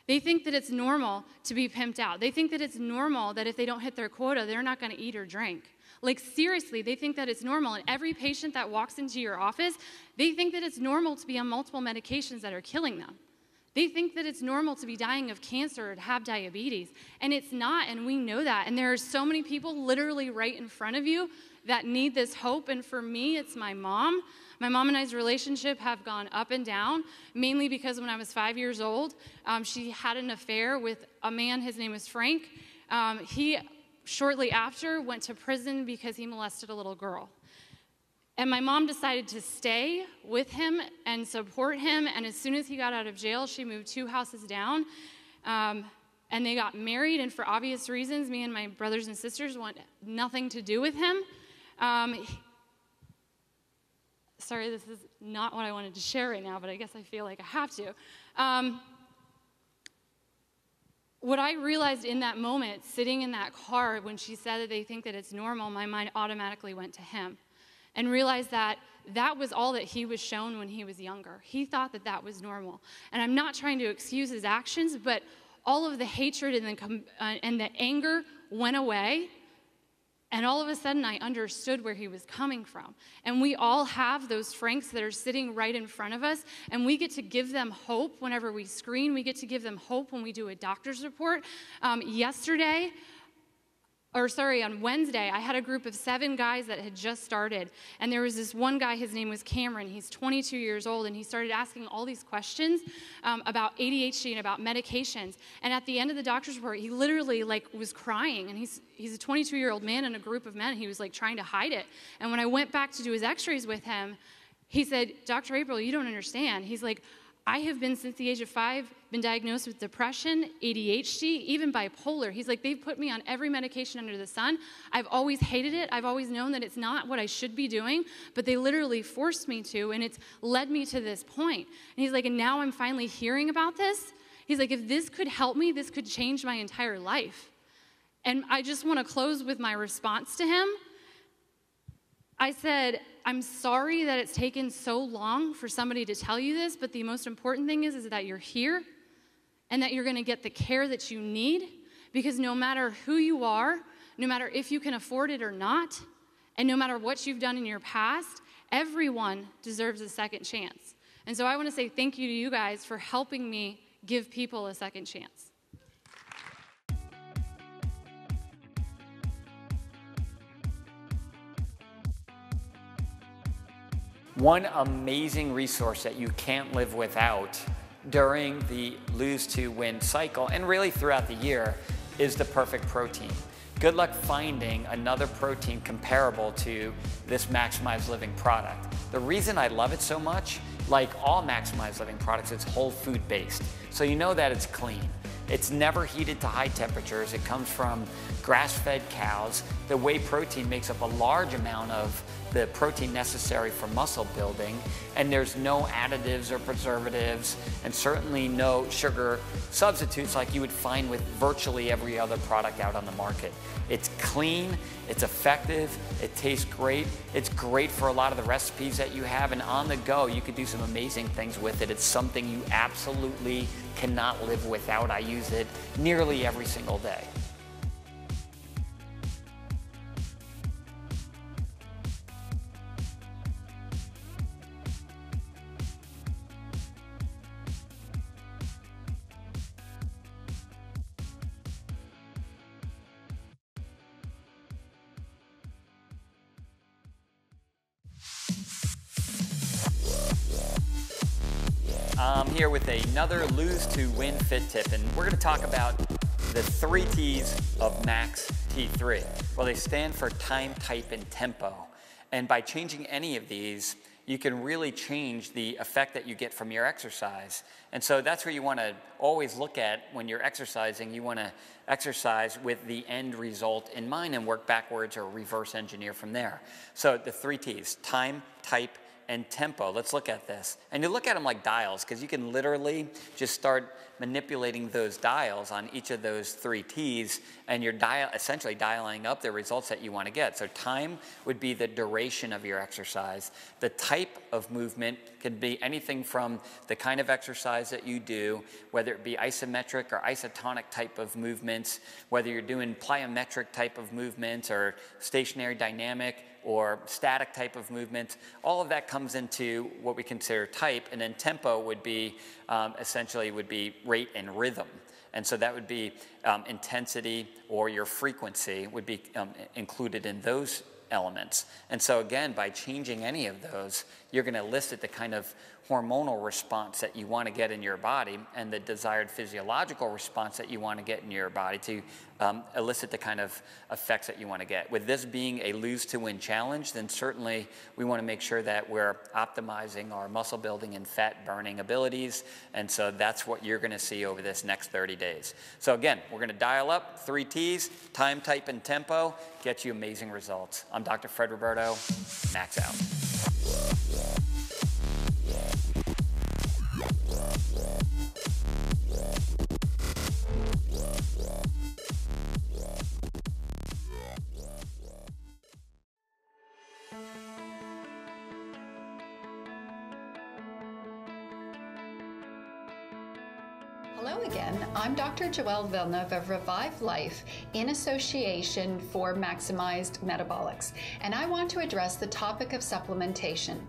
They think that it's normal to be pimped out. They think that it's normal that if they don't hit their quota, they're not going to eat or drink. Like, seriously, they think that it's normal. And every patient that walks into your office, they think that it's normal to be on multiple medications that are killing them. They think that it's normal to be dying of cancer or to have diabetes. And it's not, and we know that. And there are so many people literally right in front of you that need this hope. And for me, it's my mom. My mom and I's relationship have gone up and down, mainly because when I was 5 years old, she had an affair with a man. His name was Frank. He shortly after went to prison because he molested a little girl. And my mom decided to stay with him and support him, and as soon as he got out of jail, she moved 2 houses down, and they got married, and for obvious reasons, me and my brothers and sisters want nothing to do with him. Sorry, this is not what I wanted to share right now, but I guess I feel like I have to. What I realized in that moment, sitting in that car, when she said that they think that it's normal, my mind automatically went to him and realized that that was all that he was shown when he was younger. He thought that that was normal. And I'm not trying to excuse his actions, but all of the hatred and the anger went away. And all of a sudden, I understood where he was coming from. And we all have those Franks that are sitting right in front of us, and we get to give them hope whenever we screen. We get to give them hope when we do a doctor's report. On Wednesday, I had a group of 7 guys that had just started, and there was this one guy, his name was Cameron. He's 22 years old, and he started asking all these questions about ADHD and about medications. And at the end of the doctor's report, he literally was crying, and he's a 22-year-old man in a group of men. He was trying to hide it. And when I went back to do his x-rays with him, he said, Dr. April, you don't understand. He's like, I have been, since the age of 5, been diagnosed with depression, ADHD, even bipolar. He's like, they've put me on every medication under the sun. I've always hated it. I've always known that it's not what I should be doing, but they literally forced me to, and it's led me to this point. And he's like, and now I'm finally hearing about this. He's like, if this could help me, this could change my entire life. And I just want to close with my response to him. I said, I'm sorry that it's taken so long for somebody to tell you this, but the most important thing is that you're here and that you're going to get the care that you need, because no matter who you are, no matter if you can afford it or not, and no matter what you've done in your past, everyone deserves a second chance. And so I want to say thank you to you guys for helping me give people a second chance. One amazing resource that you can't live without during the lose to win cycle, and really throughout the year, is the Perfect Protein. Good luck finding another protein comparable to this Maximize Living product. The reason I love it so much, like all Maximize Living products, it's whole food based. So you know that it's clean. It's never heated to high temperatures. It comes from grass-fed cows. The whey protein makes up a large amount of the protein necessary for muscle building, and there's no additives or preservatives, and certainly no sugar substitutes like you would find with virtually every other product out on the market. It's clean, it's effective, it tastes great, it's great for a lot of the recipes that you have, and on the go you could do some amazing things with it. It's something you absolutely cannot live without. I use it nearly every single day. I'm here with another Lose to Win Fit tip, and we're going to talk about the 3 T's of Max T3. Well, they stand for time, type, and tempo. And by changing any of these, you can really change the effect that you get from your exercise. And so that's where you want to always look at when you're exercising. You want to exercise with the end result in mind and work backwards or reverse engineer from there. So the 3 T's, time, type, and tempo. Let's look at this. And you look at them like dials, because you can literally just start manipulating those dials on each of those 3 T's, and you're essentially dialing up the results that you want to get. So time would be the duration of your exercise. The type of movement can be anything from the kind of exercise that you do, whether it be isometric or isotonic type of movements, whether you're doing plyometric type of movements or stationary dynamic or static type of movements. All of that comes into what we consider type, and then tempo would be essentially would be rate and rhythm. And so that would be intensity, or your frequency would be included in those elements. And so again, by changing any of those, you're going to elicit the kind of hormonal response that you want to get in your body and the desired physiological response that you want to get in your body to elicit the kind of effects that you want to get. With this being a lose to win challenge, then certainly we want to make sure that we're optimizing our muscle building and fat burning abilities. And so that's what you're going to see over this next 30 days. So again, we're going to dial up 3 T's, time, type, and tempo, get you amazing results. I'm Dr. Fred Roberto, Max out. Hello again, I'm Dr. Joelle Villeneuve of Revive Life in association for Maximized Metabolics, and I want to address the topic of supplementation.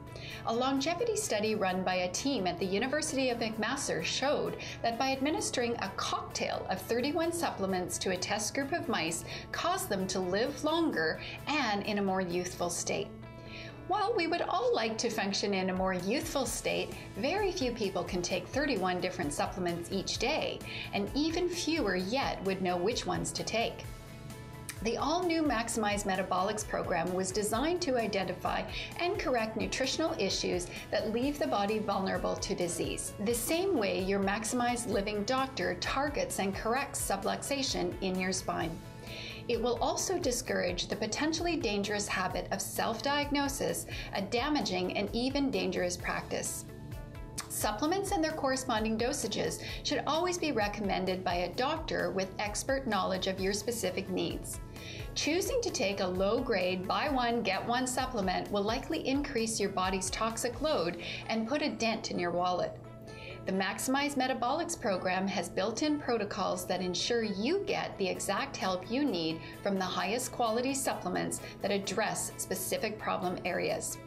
A longevity study run by a team at the University of McMaster showed that by administering a cocktail of 31 supplements to a test group of mice caused them to live longer and in a more youthful state. While we would all like to function in a more youthful state, very few people can take 31 different supplements each day, and even fewer yet would know which ones to take. The all-new Maximized Metabolics program was designed to identify and correct nutritional issues that leave the body vulnerable to disease, the same way your Maximized Living doctor targets and corrects subluxation in your spine. It will also discourage the potentially dangerous habit of self-diagnosis, a damaging and even dangerous practice. Supplements and their corresponding dosages should always be recommended by a doctor with expert knowledge of your specific needs. Choosing to take a low-grade buy one, get one supplement will likely increase your body's toxic load and put a dent in your wallet. The Maximized Metabolics program has built-in protocols that ensure you get the exact help you need from the highest quality supplements that address specific problem areas.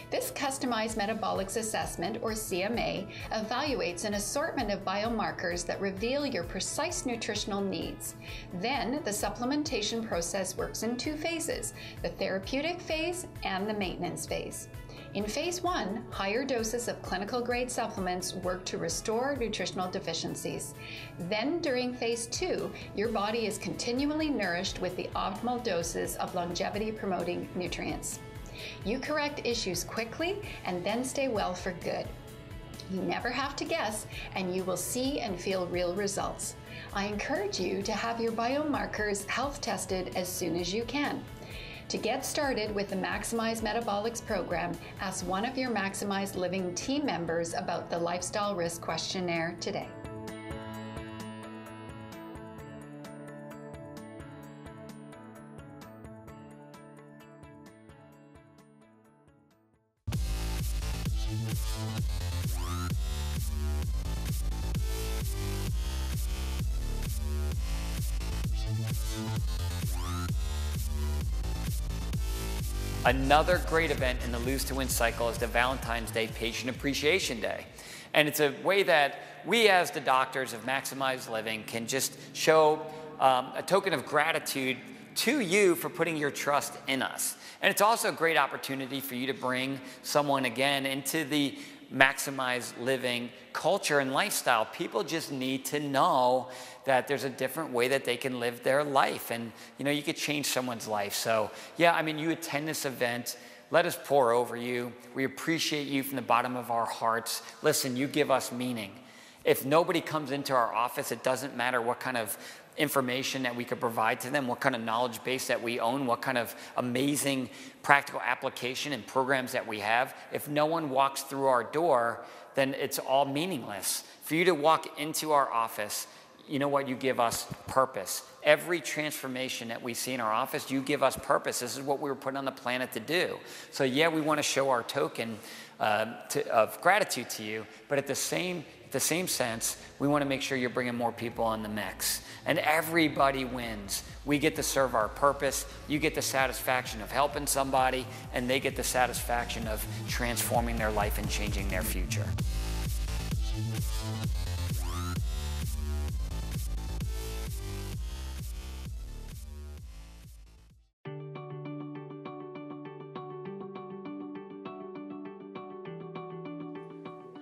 This Customized Metabolics Assessment, or CMA, evaluates an assortment of biomarkers that reveal your precise nutritional needs. Then, the supplementation process works in 2 phases, the therapeutic phase and the maintenance phase. In phase 1, higher doses of clinical grade supplements work to restore nutritional deficiencies. Then during phase 2, your body is continually nourished with the optimal doses of longevity promoting nutrients. You correct issues quickly and then stay well for good. You never have to guess, and you will see and feel real results. I encourage you to have your biomarkers health tested as soon as you can. To get started with the Maximize Metabolics program, ask one of your Maximize Living team members about the Lifestyle Risk Questionnaire today. Another great event in the Lose to Win cycle is the Valentine's Day Patient Appreciation Day. And it's a way that we as the doctors of Maximize Living can just show a token of gratitude to you for putting your trust in us. And it's also a great opportunity for you to bring someone again into the Maximize Living culture and lifestyle. People just need to know that there's a different way that they can live their life, and you know, you could change someone's life. So yeah, I mean, you attend this event, let us pour over you. We appreciate you from the bottom of our hearts. Listen, you give us meaning. If nobody comes into our office, it doesn't matter what kind of information that we could provide to them, what kind of knowledge base that we own, what kind of amazing practical application and programs that we have. If no one walks through our door, then it's all meaningless. For you to walk into our office, you know what? You give us purpose. Every transformation that we see in our office, you give us purpose. This is what we were put on the planet to do. So yeah, we want to show our token of gratitude to you, but at the same sense, we want to make sure you're bringing more people in the mix. And everybody wins. We get to serve our purpose, you get the satisfaction of helping somebody, and they get the satisfaction of transforming their life and changing their future.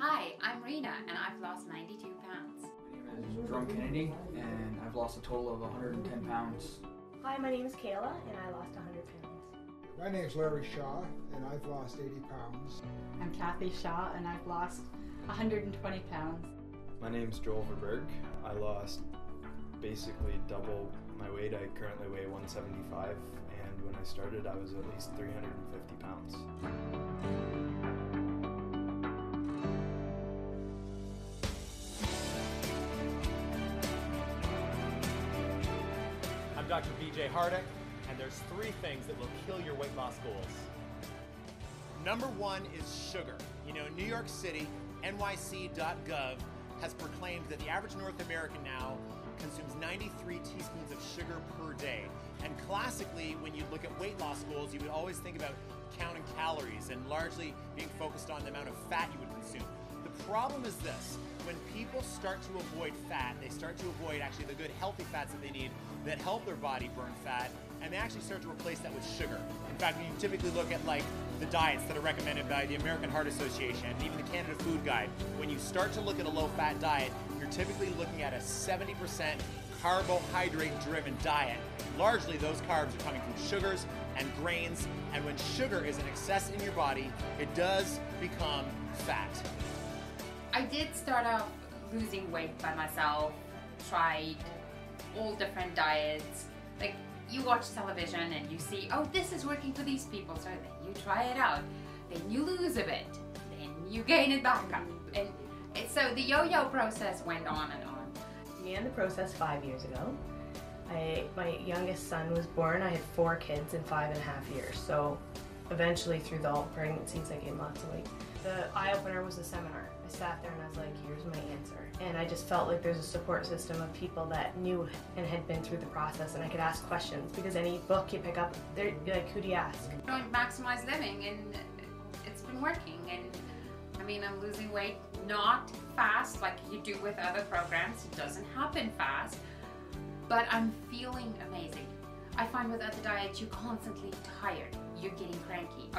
Hi, I'm Rena, and I've lost 92 pounds. My name is Jerome Kennedy, and I've lost a total of 110 pounds. Hi, my name is Kayla, and I lost 100 pounds. My name is Larry Shaw, and I've lost 80 pounds. I'm Kathy Shaw, and I've lost 120 pounds. My name is Joel Verberg. I lost basically double my weight. I currently weigh 175, and when I started, I was at least 350 pounds. I'm Dr. BJ Hardick, and there's 3 things that will kill your weight loss goals. Number 1 is sugar. You know, New York City, NYC.gov has proclaimed that the average North American now consumes 93 teaspoons of sugar per day. And classically, when you look at weight loss goals, you would always think about counting calories and largely being focused on the amount of fat you would consume. The problem is this: when people start to avoid fat, they start to avoid actually the good healthy fats that they need that help their body burn fat, and they actually start to replace that with sugar. In fact, when you typically look at like the diets that are recommended by the American Heart Association and even the Canada Food Guide, when you start to look at a low-fat diet, you're typically looking at a 70% carbohydrate-driven diet. Largely, those carbs are coming from sugars and grains, and when sugar is in excess in your body, it does become fat. I did start off losing weight by myself, tried all different diets. Like, you watch television and you see, oh, this is working for these people, so then you try it out. Then you lose a bit, then you gain it back up. And so the yo-yo process went on and on. Began the process 5 years ago. My youngest son was born. I had 4 kids in 5.5 years. So eventually through all the pregnancies, I gained lots of weight. The eye-opener was a seminar. I sat there and I was like, here's my answer. And I just felt like there's a support system of people that knew and had been through the process, and I could ask questions, because any book you pick up, they'd be like, who do you ask? I joined Maximize Living, and it's been working. And I mean, I'm losing weight not fast like you do with other programs. It doesn't happen fast, but I'm feeling amazing. I find with other diets, you're constantly tired. You're getting cranky.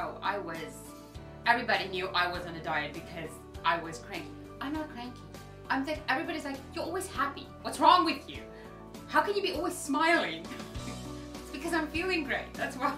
Everybody knew I was on a diet because I was cranky. I'm not cranky. Everybody's like, you're always happy. What's wrong with you? How can you be always smiling? It's because I'm feeling great, that's why.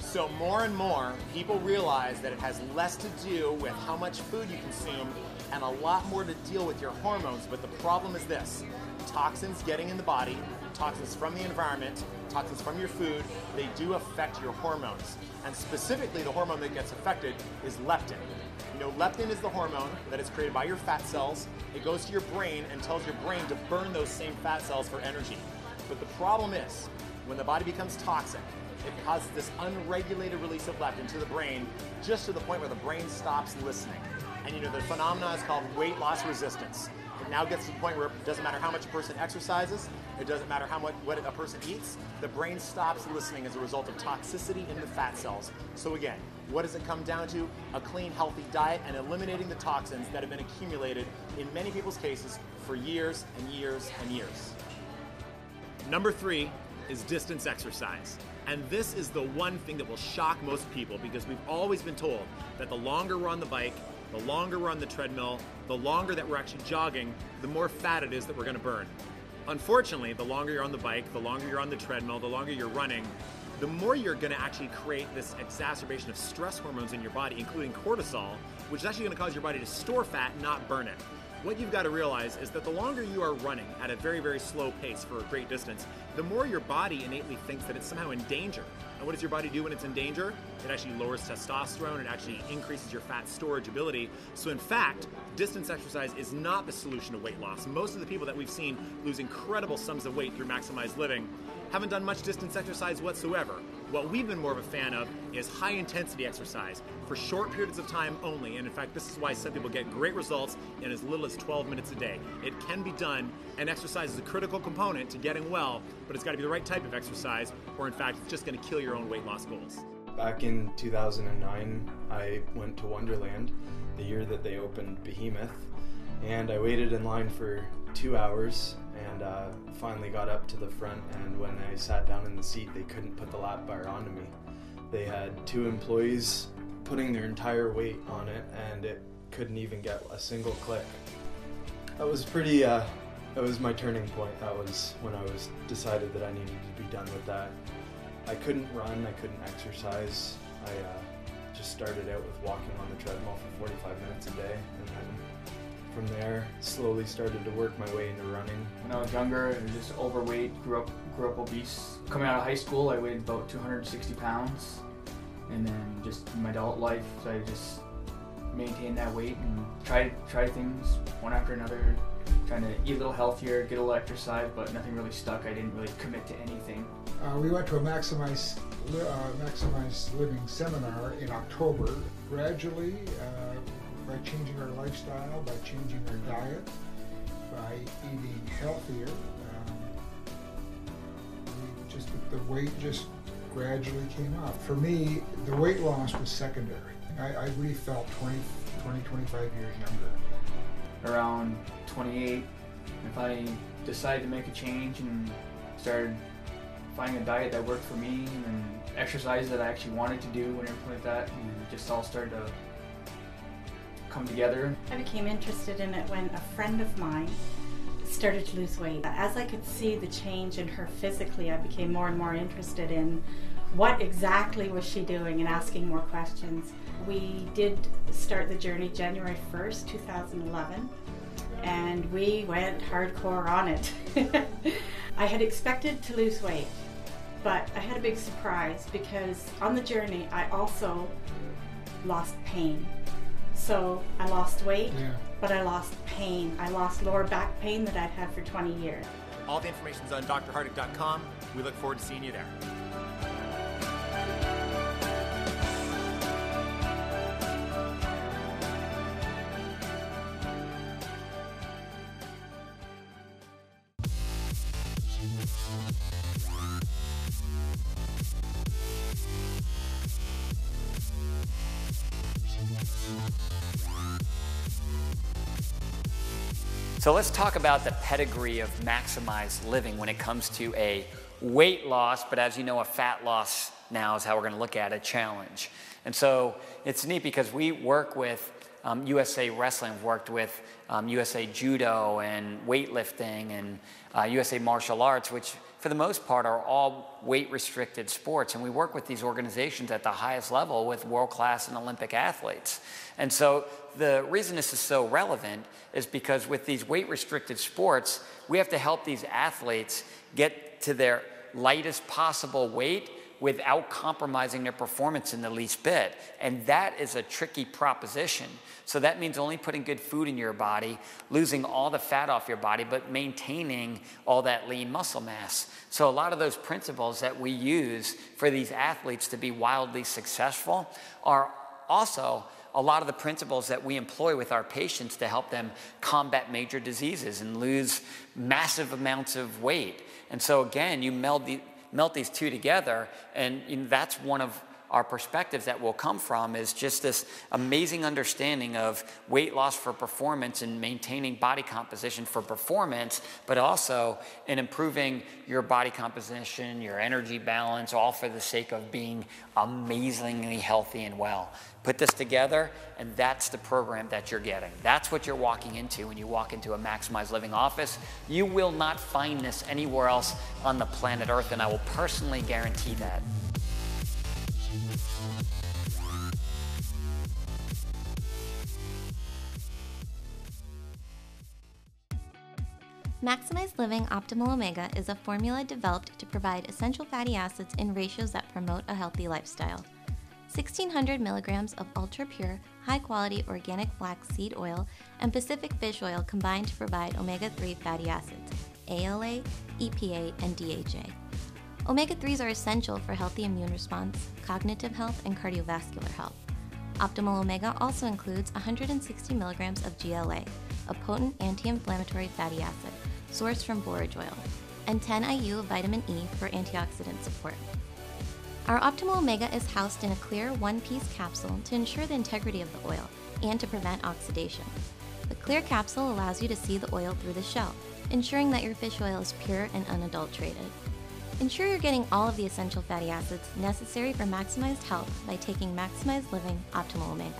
So more and more people realize that it has less to do with how much food you consume and a lot more to deal with your hormones. But the problem is this: toxins getting in the body, toxins from the environment, toxins from your food, they do affect your hormones. And specifically, the hormone that gets affected is leptin. You know, leptin is the hormone that is created by your fat cells. It goes to your brain and tells your brain to burn those same fat cells for energy. But the problem is, when the body becomes toxic, it causes this unregulated release of leptin to the brain, just to the point where the brain stops listening. And you know, the phenomenon is called weight loss resistance. It now gets to the point where it doesn't matter how much a person exercises, it doesn't matter what a person eats, the brain stops listening as a result of toxicity in the fat cells. So again, what does it come down to? A clean, healthy diet and eliminating the toxins that have been accumulated in many people's cases for years and years and years. Number 3 is distance exercise. And this is the one thing that will shock most people, because we've always been told that the longer we're on the bike, the longer we're on the treadmill, the longer that we're actually jogging, the more fat it is that we're going to burn. Unfortunately, the longer you're on the bike, the longer you're on the treadmill, the longer you're running, the more you're going to actually create this exacerbation of stress hormones in your body, including cortisol, which is actually going to cause your body to store fat, not burn it. What you've got to realize is that the longer you are running at a very, very slow pace for a great distance, the more your body innately thinks that it's somehow in danger. And what does your body do when it's in danger? It actually lowers testosterone, it actually increases your fat storage ability. So in fact, distance exercise is not the solution to weight loss. Most of the people that we've seen lose incredible sums of weight through Maximize Living haven't done much distance exercise whatsoever. What we've been more of a fan of is high intensity exercise for short periods of time only. And in fact, this is why some people get great results in as little as 12 minutes a day. It can be done, and exercise is a critical component to getting well, but it's got to be the right type of exercise, or in fact, it's just going to kill your own weight loss goals. Back in 2009, I went to Wonderland, the year that they opened Behemoth, and I waited in line for 2 hours and finally got up to the front, and when I sat down in the seat, they couldn't put the lap bar onto me. They had 2 employees putting their entire weight on it, and it couldn't even get a single click. That was pretty, that was my turning point. That was when I was decided that I needed to be done with that. I couldn't run, I couldn't exercise. I just started out with walking on the treadmill for 45 minutes a day, and then from there, slowly started to work my way into running. When I was younger, I was just overweight, grew up obese. Coming out of high school, I weighed about 260 pounds. And then just in my adult life, I just maintained that weight and tried things one after another, trying to eat a little healthier, get a little exercise, but nothing really stuck. I didn't really commit to anything. We went to a Maximize Living seminar in October. Gradually, by changing our lifestyle, by changing our diet, by eating healthier, the weight just gradually came up. For me, the weight loss was secondary. I really felt 25 years younger. Around 28, if I decided to make a change and started finding a diet that worked for me and exercise that I actually wanted to do and everything like that, and it just all started to come together. I became interested in it when a friend of mine started to lose weight. As I could see the change in her physically, I became more and more interested in what exactly was she doing and asking more questions. We did start the journey January 1st, 2011, and we went hardcore on it. I had expected to lose weight, but I had a big surprise because on the journey I also lost pain. So I lost weight, but I lost pain. I lost lower back pain that I'd had for 20 years. All the information's on drhardick.com. We look forward to seeing you there. So let's talk about the pedigree of Maximize Living when it comes to a weight loss, but as you know, a fat loss now is how we're going to look at a challenge. And so it's neat because we work with USA Wrestling, we've worked with USA Judo and weightlifting and USA Martial Arts, which for the most part, are all weight-restricted sports. And we work with these organizations at the highest level with world-class and Olympic athletes. And so the reason this is so relevant is because with these weight-restricted sports, we have to help these athletes get to their lightest possible weight without compromising their performance in the least bit. And that is a tricky proposition. So that means only putting good food in your body, losing all the fat off your body, but maintaining all that lean muscle mass. So a lot of those principles that we use for these athletes to be wildly successful are also a lot of the principles that we employ with our patients to help them combat major diseases and lose massive amounts of weight. And so again, you melt these two together, and that's one of our perspectives that will come from is just this amazing understanding of weight loss for performance and maintaining body composition for performance, but also in improving your body composition, your energy balance, all for the sake of being amazingly healthy and well. Put this together, and that's the program that you're getting. That's what you're walking into when you walk into a Maximize Living office. You will not find this anywhere else on the planet Earth, and I will personally guarantee that. Maximize Living Optimal Omega is a formula developed to provide essential fatty acids in ratios that promote a healthy lifestyle. 1,600 milligrams of ultra-pure, high-quality organic flaxseed oil and Pacific fish oil combine to provide omega-3 fatty acids, ALA, EPA, and DHA. Omega-3s are essential for healthy immune response, cognitive health, and cardiovascular health. Optimal Omega also includes 160 milligrams of GLA, a potent anti-inflammatory fatty acid, sourced from borage oil, and 10 IU of vitamin E for antioxidant support. Our Optimal Omega is housed in a clear one-piece capsule to ensure the integrity of the oil and to prevent oxidation. The clear capsule allows you to see the oil through the shell, ensuring that your fish oil is pure and unadulterated. Ensure you're getting all of the essential fatty acids necessary for maximized health by taking Maximize Living Optimal Omega.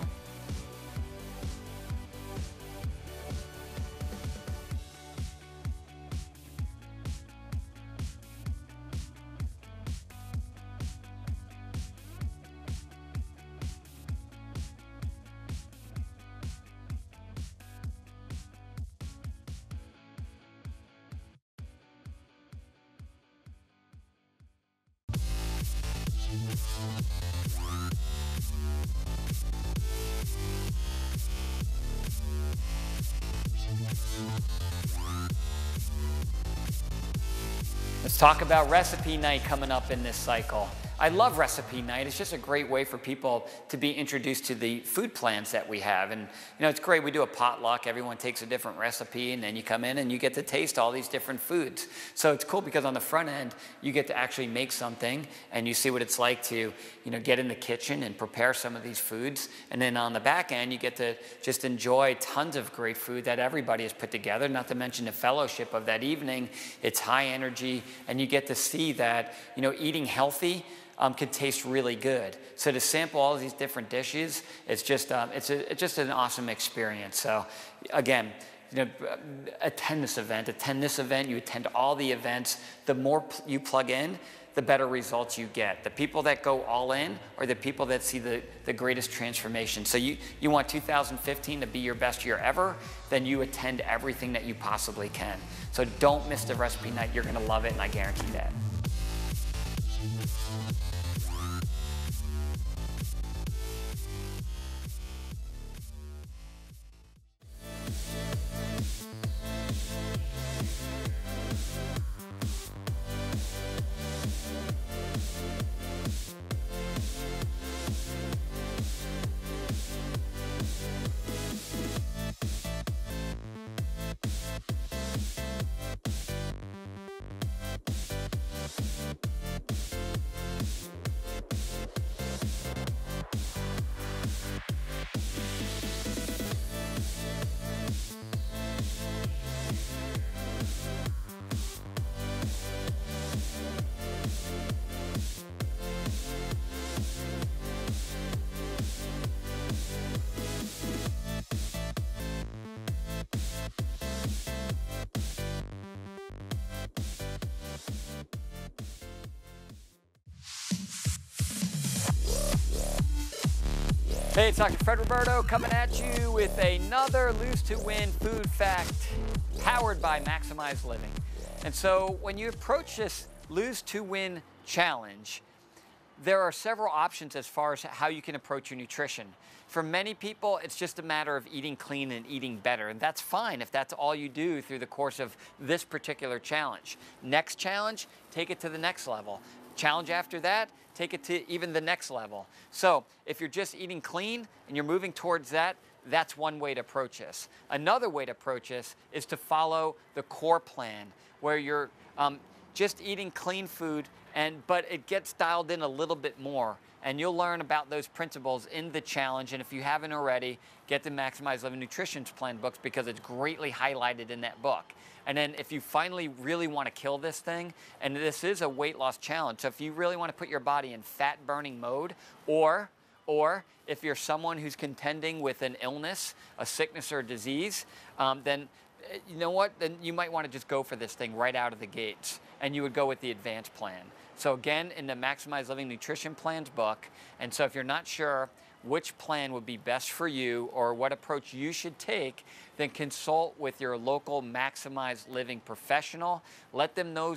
Let's talk about recipe night coming up in this cycle. I love recipe night. It's just a great way for people to be introduced to the food plans that we have. And it's great. We do a potluck. Everyone takes a different recipe, and then you come in and you get to taste all these different foods. So it's cool because on the front end, you get to actually make something, and you see what it's like to get in the kitchen and prepare some of these foods. And then on the back end, you get to just enjoy tons of great food that everybody has put together, not to mention the fellowship of that evening. It's high energy, and you get to see that eating healthy can taste really good. So to sample all of these different dishes, it's just an awesome experience. So again, attend this event. You attend all the events. The more you plug in, the better results you get. The people that go all in are the people that see the greatest transformation. So you want 2015 to be your best year ever, then you attend everything that you possibly can. So don't miss the recipe night. You're gonna love it, and I guarantee that. Hey, it's Dr. Fred Roberto coming at you with another Lose to Win food fact powered by Maximize Living. And so when you approach this Lose to Win challenge, there are several options as far as how you can approach your nutrition. For many people, it's just a matter of eating clean and eating better, and that's fine if that's all you do through the course of this particular challenge. Next challenge, take it to the next level. Challenge after that, take it to even the next level. So if you're just eating clean and you're moving towards that, that's one way to approach this. Another way to approach this is to follow the core plan, where you're just eating clean food, but it gets dialed in a little bit more. And you'll learn about those principles in the challenge. And if you haven't already, get the Maximize Living Nutrition Plan books, because it's greatly highlighted in that book. And then if you finally really want to kill this thing, and this is a weight loss challenge, so if you really want to put your body in fat burning mode, or if you're someone who's contending with an illness, a sickness or a disease, then you know what? Then you might want to just go for this thing right out of the gates, and you would go with the advanced plan. So again, in the Maximize Living Nutrition Plans book, and so if you're not sure which plan would be best for you or what approach you should take, then consult with your local Maximize Living professional. Let them know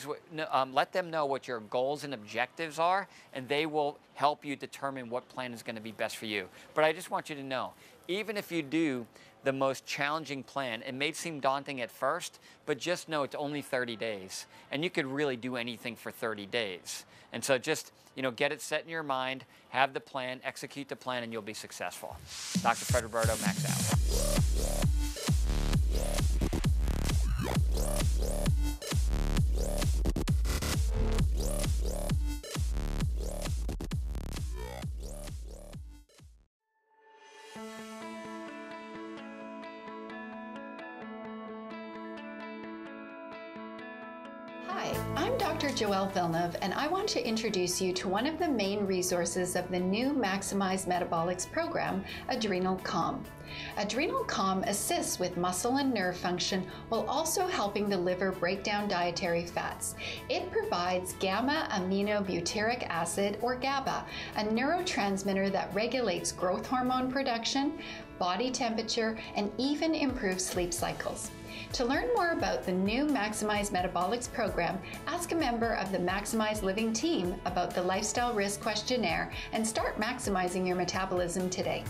what your goals and objectives are, and they will help you determine what plan is going to be best for you. But I just want you to know, even if you do the most challenging plan, it may seem daunting at first, but just know it's only 30 days, and you could really do anything for 30 days. And so just, get it set in your mind, have the plan, execute the plan, and you'll be successful. Dr. Fred Roberto, Max Out. Hi, I'm Dr. Joelle Villeneuve, and I want to introduce you to one of the main resources of the new Maximize Metabolics program, Adrenal Calm. Adrenal Calm assists with muscle and nerve function while also helping the liver break down dietary fats. It provides gamma-aminobutyric acid, or GABA, a neurotransmitter that regulates growth hormone production, body temperature, and even improves sleep cycles. To learn more about the new Maximize Metabolics program, ask a member of the Maximize Living team about the Lifestyle Risk Questionnaire and start maximizing your metabolism today.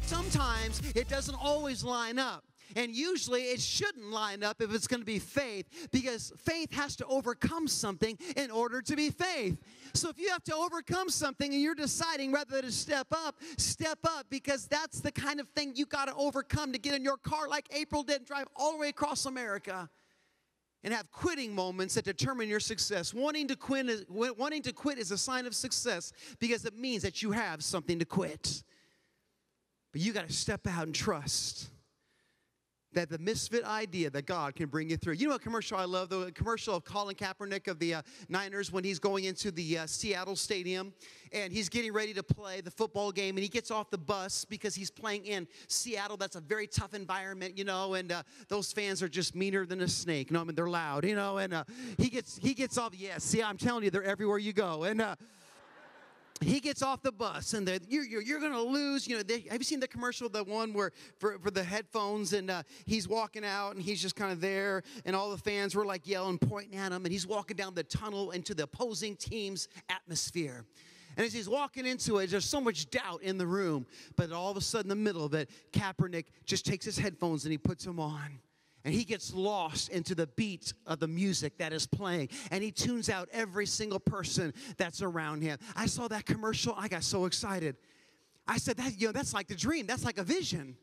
Sometimes it doesn't always line up. And usually it shouldn't line up if it's going to be faith, because faith has to overcome something in order to be faith. So if you have to overcome something and you're deciding rather than step up, because that's the kind of thing you got to overcome to get in your car like April did and drive all the way across America and have quitting moments that determine your success. Wanting to quit is a sign of success, because it means that you have something to quit. But you got to step out and trust that the misfit idea that God can bring you through. You know what commercial I love? The commercial of Colin Kaepernick of the Niners, when he's going into the Seattle Stadium and he's getting ready to play the football game, and he gets off the bus because he's playing in Seattle. That's a very tough environment, and those fans are just meaner than a snake. I mean, they're loud, and he gets off. Yeah, see, I'm telling you, they're everywhere you go. And he gets off the bus, and you're going to lose. Have you seen the commercial, the one where for the headphones, and he's walking out, and he's just kind of there, and all the fans were like yelling, pointing at him, and he's walking down the tunnel into the opposing team's atmosphere. And as he's walking into it, there's so much doubt in the room, but all of a sudden, in the middle of it, Kaepernick just takes his headphones and he puts them on. And he gets lost into the beat of the music that is playing. And he tunes out every single person that's around him. I saw that commercial. I got so excited. I said, that's like the dream. That's like a vision.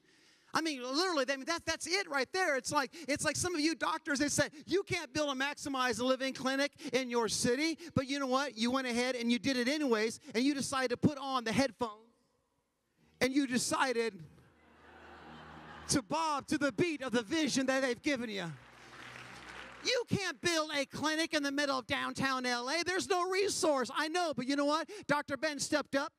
I mean, literally, that's it right there. It's like some of you doctors, they say, you can't build a Maximize Living clinic in your city. But you know what? You went ahead and you did it anyways. And you decided to put on the headphones. And you decided to bob to the beat of the vision that they've given you. You can't build a clinic in the middle of downtown LA. There's no resource. I know, but you know what? Dr. Ben stepped up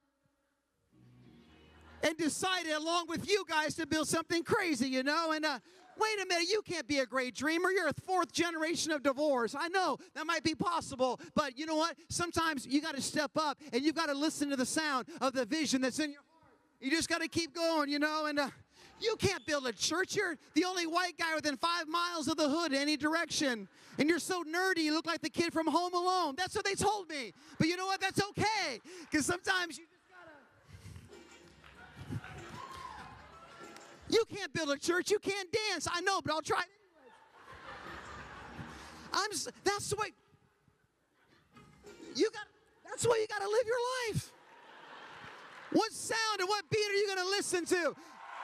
and decided along with you guys to build something crazy, you know? And wait a minute, you can't be a great dreamer. You're a fourth generation of divorce. I know that might be possible, but you know what? Sometimes you got to step up and you've got to listen to the sound of the vision that's in your heart. You just got to keep going, you know? And you can't build a church. You're the only white guy within 5 miles of the hood in any direction. And you're so nerdy, you look like the kid from Home Alone. That's what they told me. But you know what? That's okay. Because sometimes you just gotta. You can't build a church. You can't dance. I know, but I'll try it anyways. That's the way. That's the way you gotta live your life. What sound and what beat are you gonna listen to?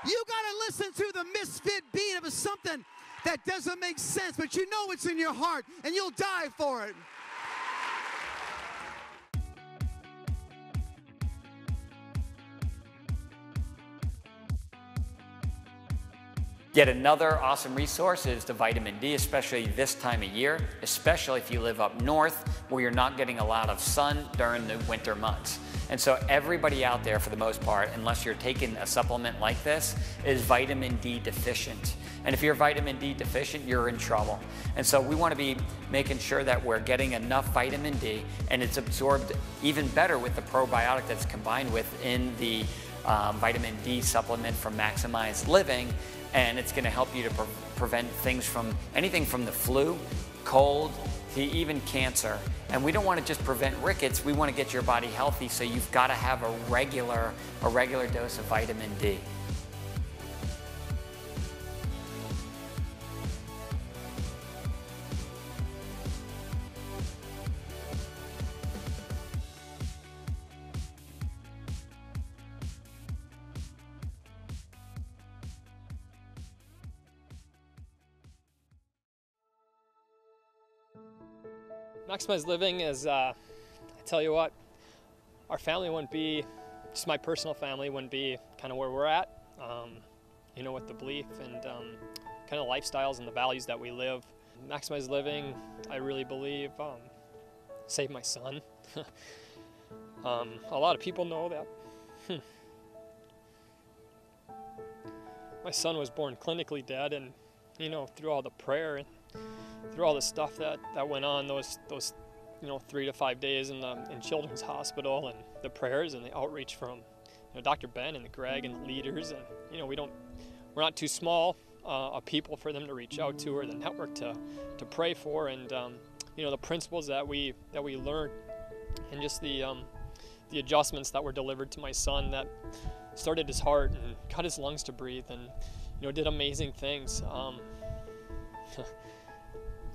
You got to listen to the misfit beat of something that doesn't make sense, but you know it's in your heart, and you'll die for it. Yet another awesome resource is the vitamin D, especially this time of year, especially if you live up north where you're not getting a lot of sun during the winter months. And so everybody out there, for the most part, unless you're taking a supplement like this, is vitamin D deficient. And if you're vitamin D deficient, you're in trouble. And so we want to be making sure that we're getting enough vitamin D, and it's absorbed even better with the probiotic that's combined with in the vitamin D supplement from Maximize Living. And it's going to help you to prevent things from anything from the flu, cold, to even cancer. And we don't want to just prevent rickets, we want to get your body healthy, so you've got to have a regular dose of vitamin D. Maximize Living is, I tell you what, our family wouldn't be, just my personal family wouldn't be kind of where we're at, you know, with the belief and kind of lifestyles and the values that we live. Maximize Living, I really believe, saved my son. A lot of people know that. My son was born clinically dead, and, you know, through all the prayer and through all the stuff that went on those 3 to 5 days in Children's Hospital, and the prayers and the outreach from Dr. Ben and Greg and the leaders, and we're not too small a people for them to reach out to, or the network to pray for, and the principles that we learned, and just the adjustments that were delivered to my son that started his heart and got his lungs to breathe, and did amazing things.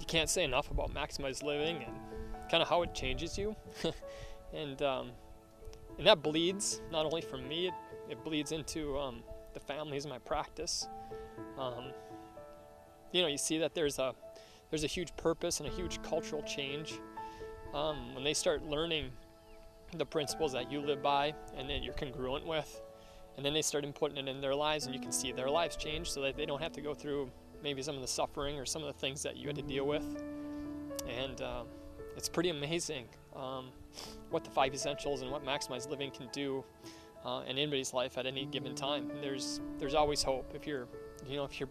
You can't say enough about Maximize Living and kind of how it changes you. and that bleeds not only from me, it bleeds into the families in my practice. You see that there's a huge purpose and a huge cultural change when they start learning the principles that you live by and that you're congruent with, and then they start putting it in their lives, and you can see their lives change so that they don't have to go through maybe some of the suffering or some of the things that you had to deal with. And it's pretty amazing what the 5 essentials and what Maximize Living can do in anybody's life at any given time. And there's always hope. If you're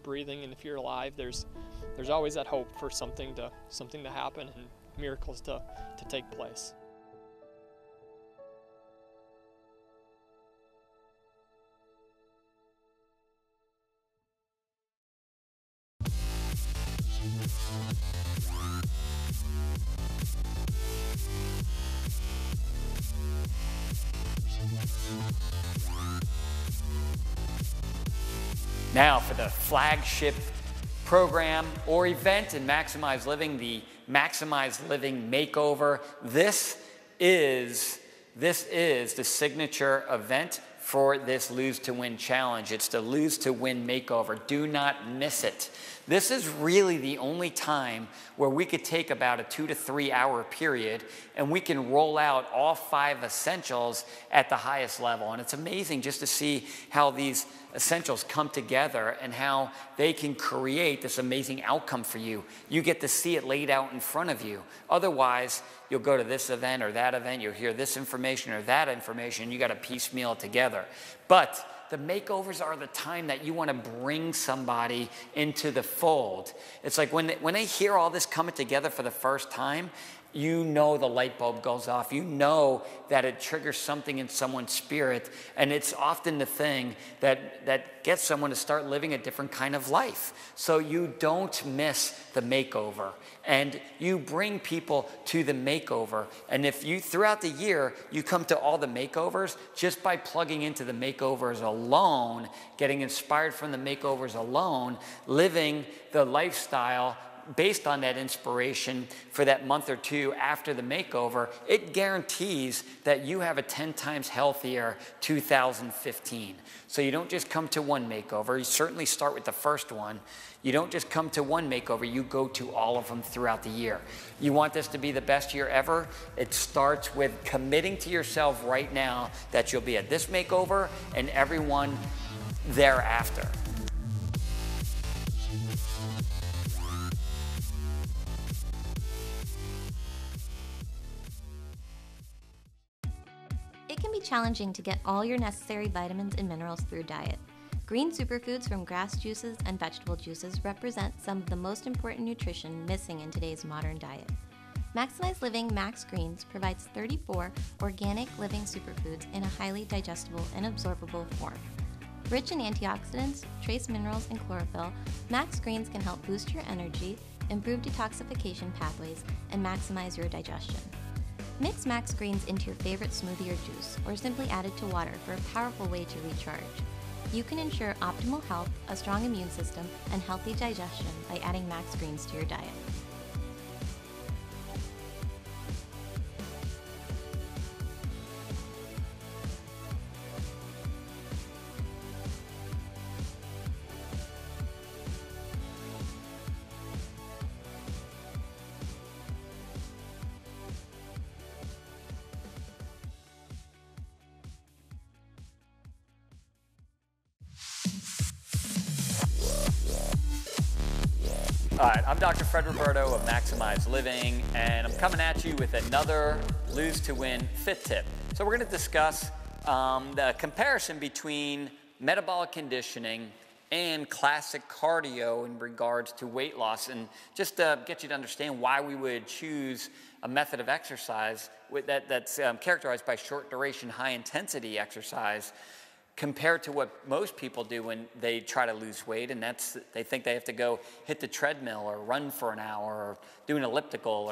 breathing and if you're alive, there's always that hope for something to happen and miracles to take place. Now for the flagship program or event in Maximize Living, the Maximize Living Makeover. This is the signature event for this Lose to Win challenge. It's the Lose to Win Makeover. Do not miss it. This is really the only time where we could take about a 2 to 3 hour period and we can roll out all 5 essentials at the highest level. And it's amazing just to see how these essentials come together and how they can create this amazing outcome for you. You get to see it laid out in front of you. Otherwise, you'll go to this event or that event, you'll hear this information or that information, you got to piecemeal it together. But the makeovers are the time that you want to bring somebody into the fold. It's like when they hear all this coming together for the first time, you know the light bulb goes off. You know that it triggers something in someone's spirit, and it's often the thing that gets someone to start living a different kind of life. So you don't miss the makeover, and you bring people to the makeover. And if you, throughout the year, you come to all the makeovers, just by plugging into the makeovers alone, getting inspired from the makeovers alone, living the lifestyle based on that inspiration for that month or two after the makeover, it guarantees that you have a 10 times healthier 2015. So you don't just come to one makeover. You certainly start with the first one. You don't just come to one makeover. You go to all of them throughout the year. You want this to be the best year ever? It starts with committing to yourself right now that you'll be at this makeover and everyone thereafter. It can be challenging to get all your necessary vitamins and minerals through diet. Green superfoods from grass juices and vegetable juices represent some of the most important nutrition missing in today's modern diet. Maximize Living Max Greens provides 34 organic living superfoods in a highly digestible and absorbable form. Rich in antioxidants, trace minerals, and chlorophyll, Max Greens can help boost your energy, improve detoxification pathways, and maximize your digestion. Mix Max Greens into your favorite smoothie or juice, or simply add it to water for a powerful way to recharge. You can ensure optimal health, a strong immune system, and healthy digestion by adding Max Greens to your diet. All right, I'm Dr. Fred Roberto of Maximize Living, and I'm coming at you with another Lose to Win Fit Tip. So we're going to discuss the comparison between metabolic conditioning and classic cardio in regards to weight loss, and just to get you to understand why we would choose a method of exercise that's characterized by short duration, high intensity exercise, compared to what most people do when they try to lose weight, and that's they think they have to go hit the treadmill or run for an hour or do an elliptical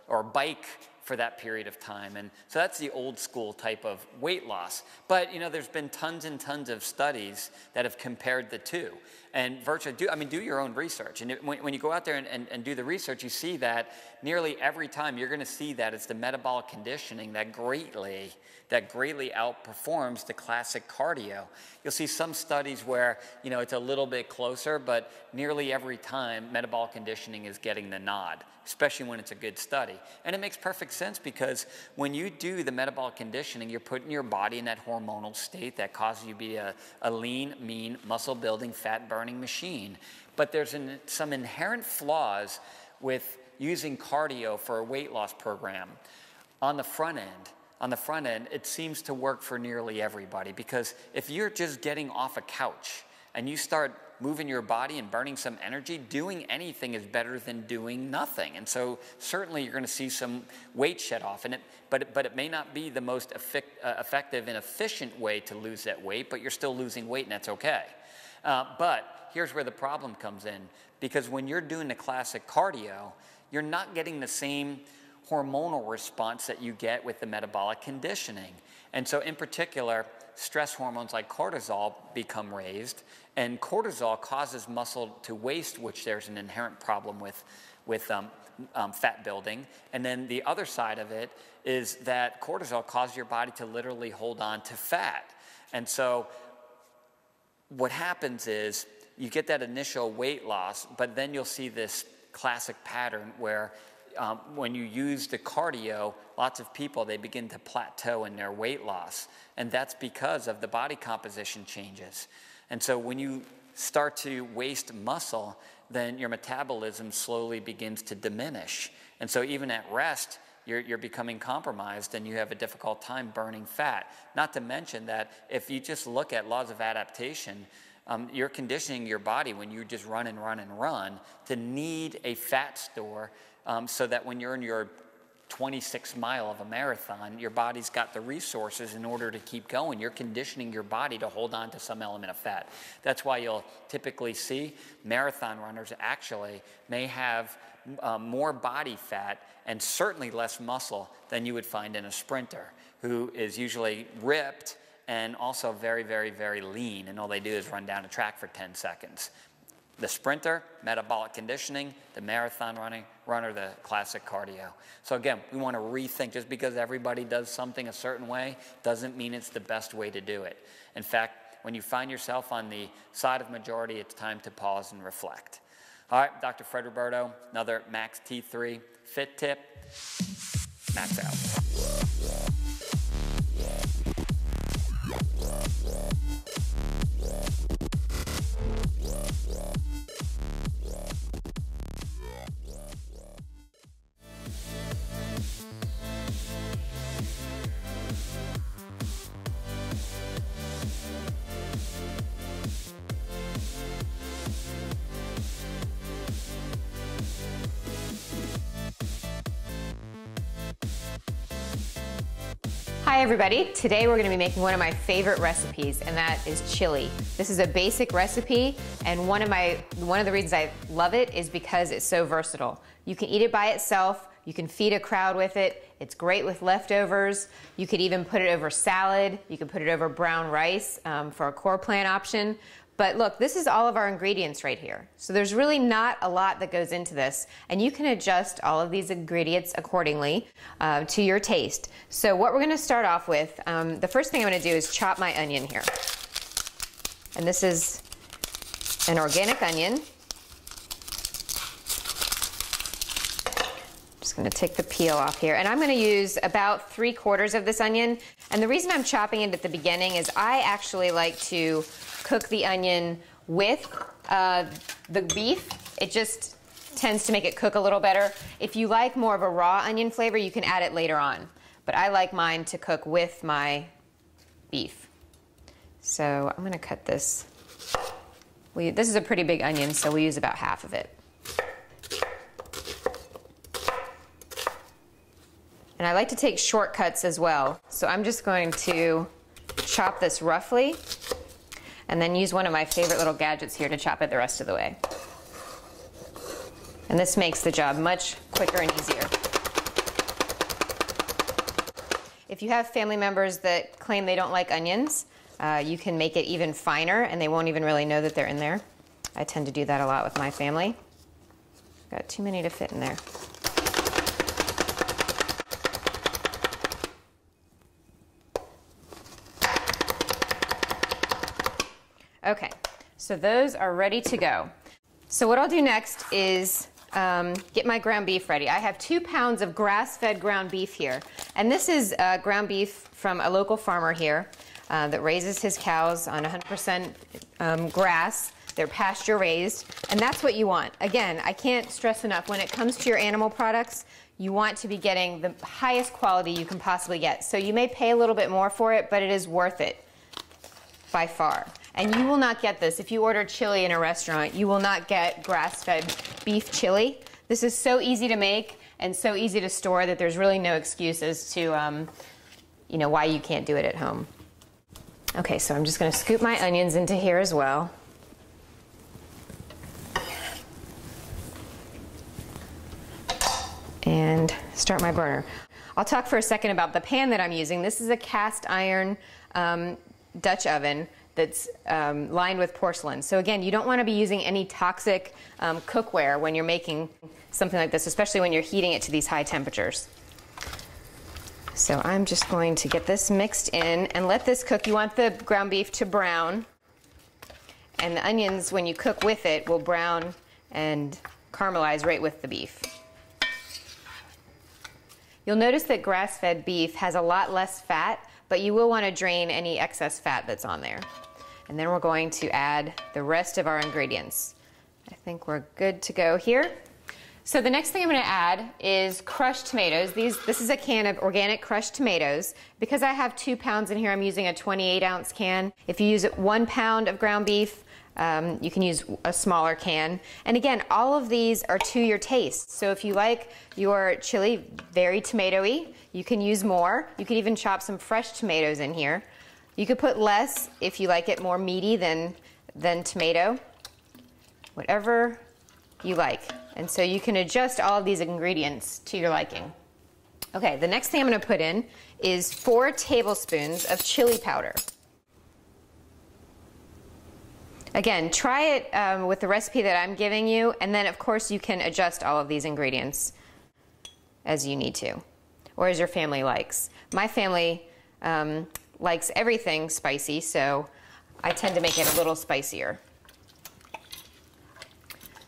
or bike for that period of time. And so that's the old school type of weight loss. But you know, there's been tons and tons of studies that have compared the two. And virtually, do your own research. And when you go out there and do the research, you see that nearly every time you're going to see that it's the metabolic conditioning that greatly outperforms the classic cardio. You'll see some studies where, you know, it's a little bit closer, but nearly every time metabolic conditioning is getting the nod, especially when it's a good study. And it makes perfect sense because when you do the metabolic conditioning, you're putting your body in that hormonal state that causes you to be a lean, mean, muscle-building, fat-burning machine. But there's some inherent flaws with using cardio for a weight loss program. On the front end, it seems to work for nearly everybody, because if you're just getting off a couch and you start moving your body and burning some energy, doing anything is better than doing nothing. And so certainly you're going to see some weight shed off, but it may not be the most effective and efficient way to lose that weight, but you're still losing weight, and that's okay. But here's where the problem comes in, because when you're doing the classic cardio, you're not getting the same hormonal response that you get with the metabolic conditioning. And so in particular, stress hormones like cortisol become raised, and cortisol causes muscle to waste, which there's an inherent problem with fat building. And then the other side of it is that cortisol causes your body to literally hold on to fat. And so what happens is you get that initial weight loss, but then you'll see this classic pattern where when you use the cardio, lots of people, they begin to plateau in their weight loss. And that's because of the body composition changes. And so when you start to waste muscle, then your metabolism slowly begins to diminish. And so even at rest, you're becoming compromised and you have a difficult time burning fat. Not to mention that if you just look at laws of adaptation, you're conditioning your body when you just run and run and run to need a fat store so that when you're in your 26 mile of a marathon, your body's got the resources in order to keep going. You're conditioning your body to hold on to some element of fat. That's why you'll typically see marathon runners actually may have more body fat and certainly less muscle than you would find in a sprinter, who is usually ripped and also very, very, very lean, and all they do is run down a track for 10 seconds. The sprinter, metabolic conditioning; the marathon runner, the classic cardio. So again, we want to rethink. Just because everybody does something a certain way doesn't mean it's the best way to do it. In fact, when you find yourself on the side of majority, it's time to pause and reflect. All right, Dr. Fred Roberto, another Max T3 Fit tip. Max out. Hi everybody, today we're going to be making one of my favorite recipes, and that is chili. This is a basic recipe, and one of the reasons I love it is because it's so versatile. You can eat it by itself, you can feed a crowd with it, it's great with leftovers, you could even put it over salad, you can put it over brown rice for a core plant option. But look, this is all of our ingredients right here. So there's really not a lot that goes into this, and you can adjust all of these ingredients accordingly to your taste. So what we're gonna start off with, the first thing I'm gonna do is chop my onion here. And this is an organic onion. Just gonna take the peel off here, and I'm gonna use about 3/4 of this onion. And the reason I'm chopping it at the beginning is I actually like to cook the onion with the beef. It just tends to make it cook a little better. If you like more of a raw onion flavor, you can add it later on. But I like mine to cook with my beef. So I'm gonna cut this. This is a pretty big onion, so we use about half of it. And I like to take shortcuts as well. So I'm just going to chop this roughly, and then use one of my favorite little gadgets here to chop it the rest of the way. And this makes the job much quicker and easier. If you have family members that claim they don't like onions, you can make it even finer and they won't even really know that they're in there. I tend to do that a lot with my family. Got too many to fit in there. Okay, so those are ready to go. So what I'll do next is get my ground beef ready. I have 2 pounds of grass-fed ground beef here. And this is ground beef from a local farmer here that raises his cows on 100% grass. They're pasture raised, and that's what you want. Again, I can't stress enough, when it comes to your animal products, you want to be getting the highest quality you can possibly get. So you may pay a little bit more for it, but it is worth it by far. And you will not get this. If you order chili in a restaurant, you will not get grass-fed beef chili. This is so easy to make and so easy to store that there's really no excuse as to why you can't do it at home. Okay, so I'm just going to scoop my onions into here as well. And start my burner. I'll talk for a second about the pan that I'm using. This is a cast iron Dutch oven that's lined with porcelain. So again, you don't want to be using any toxic cookware when you're making something like this, especially when you're heating it to these high temperatures. So I'm just going to get this mixed in and let this cook. You want the ground beef to brown. And the onions, when you cook with it, will brown and caramelize right with the beef. You'll notice that grass-fed beef has a lot less fat, but you will want to drain any excess fat that's on there. And then we're going to add the rest of our ingredients. I think we're good to go here. So the next thing I'm going to add is crushed tomatoes. This is a can of organic crushed tomatoes. Because I have 2 pounds in here, I'm using a 28-ounce can. If you use 1 pound of ground beef, you can use a smaller can. And again, all of these are to your taste. So if you like your chili very tomatoey, you can use more. You could even chop some fresh tomatoes in here. You could put less if you like it more meaty than tomato. Whatever you like. And so you can adjust all of these ingredients to your liking. Okay, the next thing I'm going to put in is 4 tablespoons of chili powder. Again, try it with the recipe that I'm giving you, and then of course you can adjust all of these ingredients as you need to, or as your family likes. My family likes everything spicy, so I tend to make it a little spicier.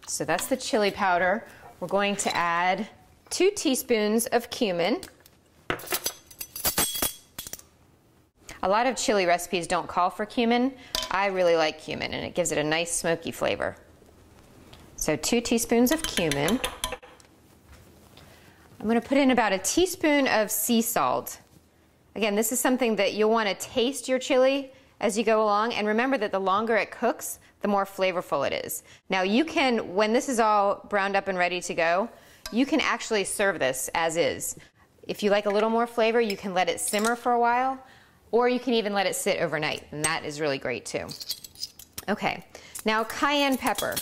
So that's the chili powder. We're going to add 2 teaspoons of cumin. A lot of chili recipes don't call for cumin. I really like cumin, and it gives it a nice smoky flavor. So 2 teaspoons of cumin. I'm going to put in about a teaspoon of sea salt. Again, this is something that you'll want to taste your chili as you go along, and remember that the longer it cooks, the more flavorful it is. Now you can, when this is all browned up and ready to go, you can actually serve this as is. If you like a little more flavor, you can let it simmer for a while, or you can even let it sit overnight, and that is really great too. Okay, now cayenne pepper.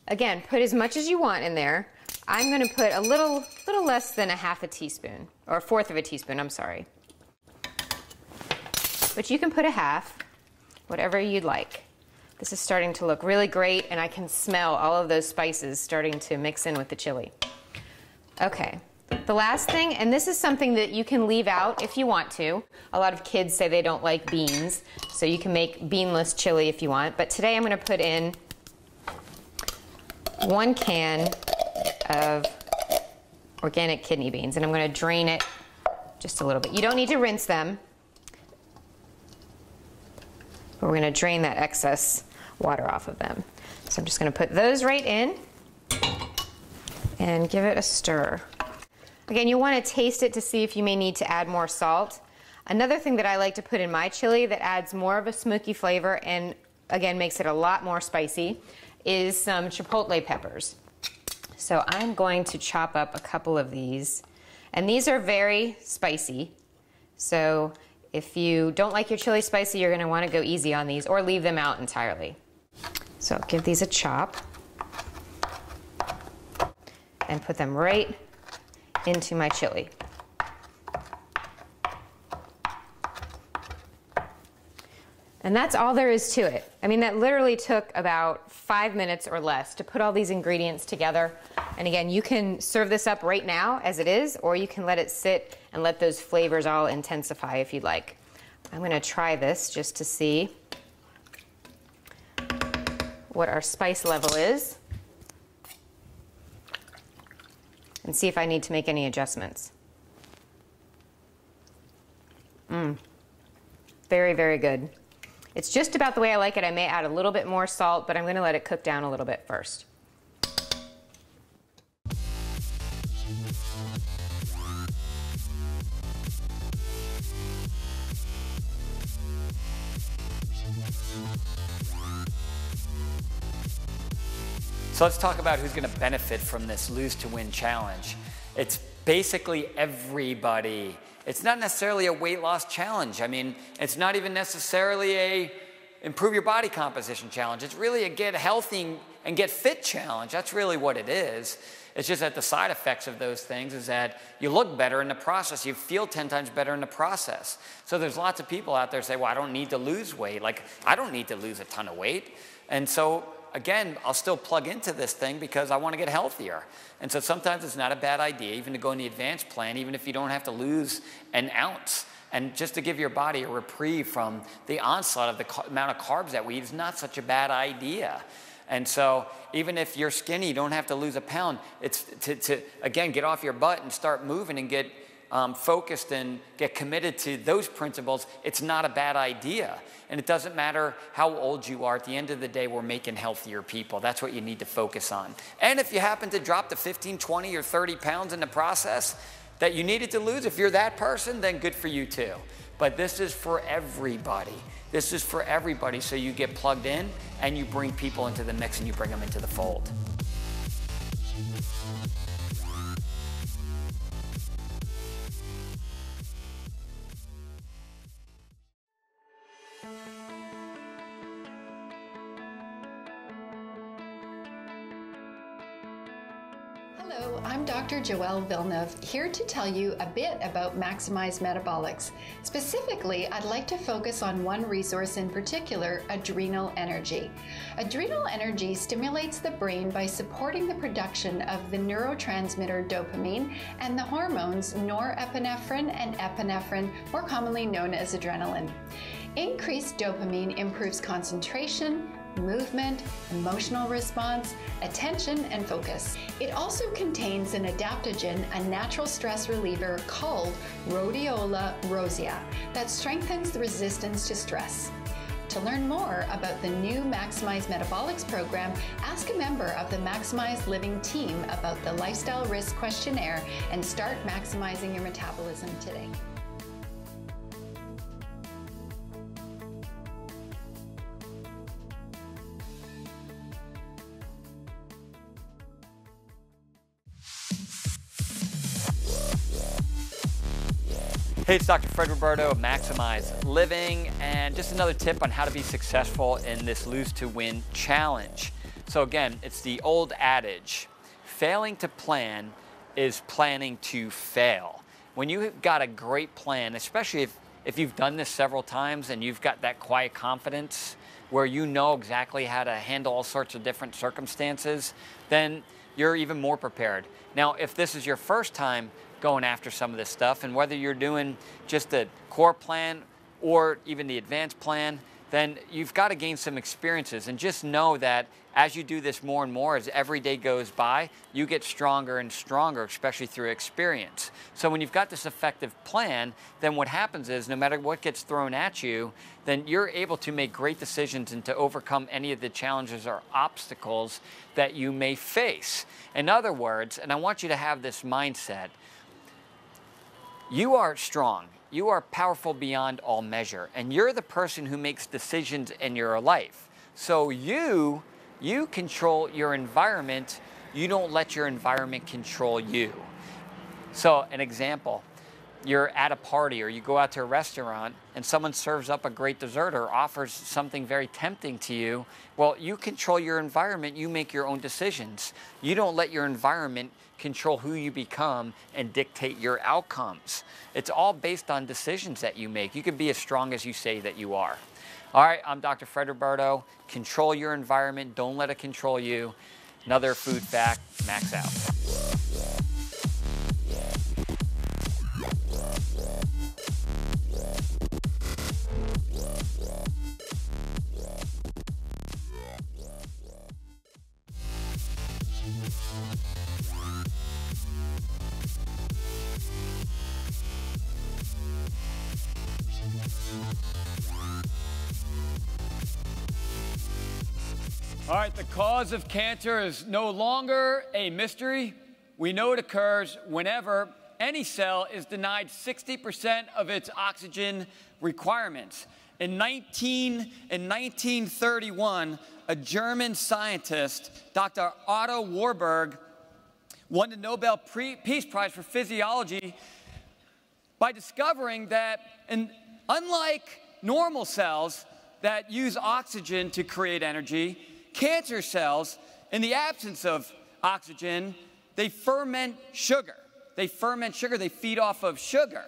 Again, put as much as you want in there. I'm going to put a little less than 1/2 teaspoon, or 1/4 of a teaspoon, I'm sorry. But you can put 1/2, whatever you'd like. This is starting to look really great, and I can smell all of those spices starting to mix in with the chili. Okay. The last thing, and this is something that you can leave out if you want to. A lot of kids say they don't like beans, so you can make beanless chili if you want. But today I'm going to put in 1 can of organic kidney beans, and I'm going to drain it just a little bit. You don't need to rinse them, but we're going to drain that excess water off of them. So I'm just going to put those right in and give it a stir. Again, you want to taste it to see if you may need to add more salt. Another thing that I like to put in my chili that adds more of a smoky flavor and again makes it a lot more spicy is some chipotle peppers. So I'm going to chop up a couple of these, and these are very spicy. So if you don't like your chili spicy, you're going to want to go easy on these or leave them out entirely. So I'll give these a chop and put them right into my chili. And that's all there is to it. I mean, that literally took about 5 minutes or less to put all these ingredients together. And again, you can serve this up right now as it is, or you can let it sit and let those flavors all intensify if you'd like. I'm going to try this just to see what our spice level is and see if I need to make any adjustments. Very, very good. It's just about the way I like it. I may add a little bit more salt, but I'm going to let it cook down a little bit first. So let's talk about who's going to benefit from this Lose to Win challenge. It's basically everybody. It's not necessarily a weight loss challenge. I mean, it's not even necessarily a improve your body composition challenge. It's really a get healthy and get fit challenge. That's really what it is. It's just that the side effects of those things is that you look better in the process. You feel 10 times better in the process. So there's lots of people out there say, well, I don't need to lose weight. Like, I don't need to lose a ton of weight. And so again, I'll still plug into this thing because I want to get healthier. And so sometimes it's not a bad idea even to go in the advanced plan, even if you don't have to lose an ounce. And just to give your body a reprieve from the onslaught of the amount of carbs that we eat is not such a bad idea. And so even if you're skinny, you don't have to lose a pound. It's to again, get off your butt and start moving and get focused and get committed to those principles. It's not a bad idea. And it doesn't matter how old you are. At the end of the day, we're making healthier people. That's what you need to focus on. And if you happen to drop to 15, 20, or 30 pounds in the process that you needed to lose, if you're that person, then good for you too. But this is for everybody. This is for everybody, so you get plugged in and you bring people into the mix and you bring them into the fold. Hello, I'm Dr. Joelle Villeneuve, here to tell you a bit about Maximize Metabolics. Specifically, I'd like to focus on one resource in particular, Adrenal Energy. Adrenal Energy stimulates the brain by supporting the production of the neurotransmitter dopamine and the hormones norepinephrine and epinephrine, more commonly known as adrenaline. Increased dopamine improves concentration, movement, emotional response, attention, and focus. It also contains an adaptogen, a natural stress reliever called Rhodiola rosea that strengthens the resistance to stress. To learn more about the new Maximize Metabolics program, ask a member of the Maximize Living team about the Lifestyle Risk Questionnaire and start maximizing your metabolism today. Hey, it's Dr. Fred Roberto of Maximize Living, and just another tip on how to be successful in this Lose to Win challenge. So again, it's the old adage, failing to plan is planning to fail. When you've got a great plan, especially if you've done this several times and you've got that quiet confidence where you know exactly how to handle all sorts of different circumstances, then you're even more prepared. Now, if this is your first time going after some of this stuff, and whether you're doing just the core plan or even the advanced plan, then you've got to gain some experiences. And just know that as you do this more and more, as every day goes by, you get stronger and stronger, especially through experience. So when you've got this effective plan, then what happens is no matter what gets thrown at you, then you're able to make great decisions and to overcome any of the challenges or obstacles that you may face. In other words, and I want you to have this mindset, you are strong. You are powerful beyond all measure. And you're the person who makes decisions in your life. So you control your environment. You don't let your environment control you. So an example, you're at a party or you go out to a restaurant and someone serves up a great dessert or offers something very tempting to you. Well, you control your environment. You make your own decisions. You don't let your environment control who you become and dictate your outcomes. It's all based on decisions that you make. You can be as strong as you say that you are. All right, I'm Dr. Fred Roberto. Control your environment. Don't let it control you. Another food fact, max out. All right, the cause of cancer is no longer a mystery. We know it occurs whenever any cell is denied 60% of its oxygen requirements. In 1931, a German scientist, Dr. Otto Warburg, won the Nobel Peace Prize for Physiology by discovering that, unlike normal cells that use oxygen to create energy, cancer cells, in the absence of oxygen, they ferment sugar. They ferment sugar. They feed off of sugar.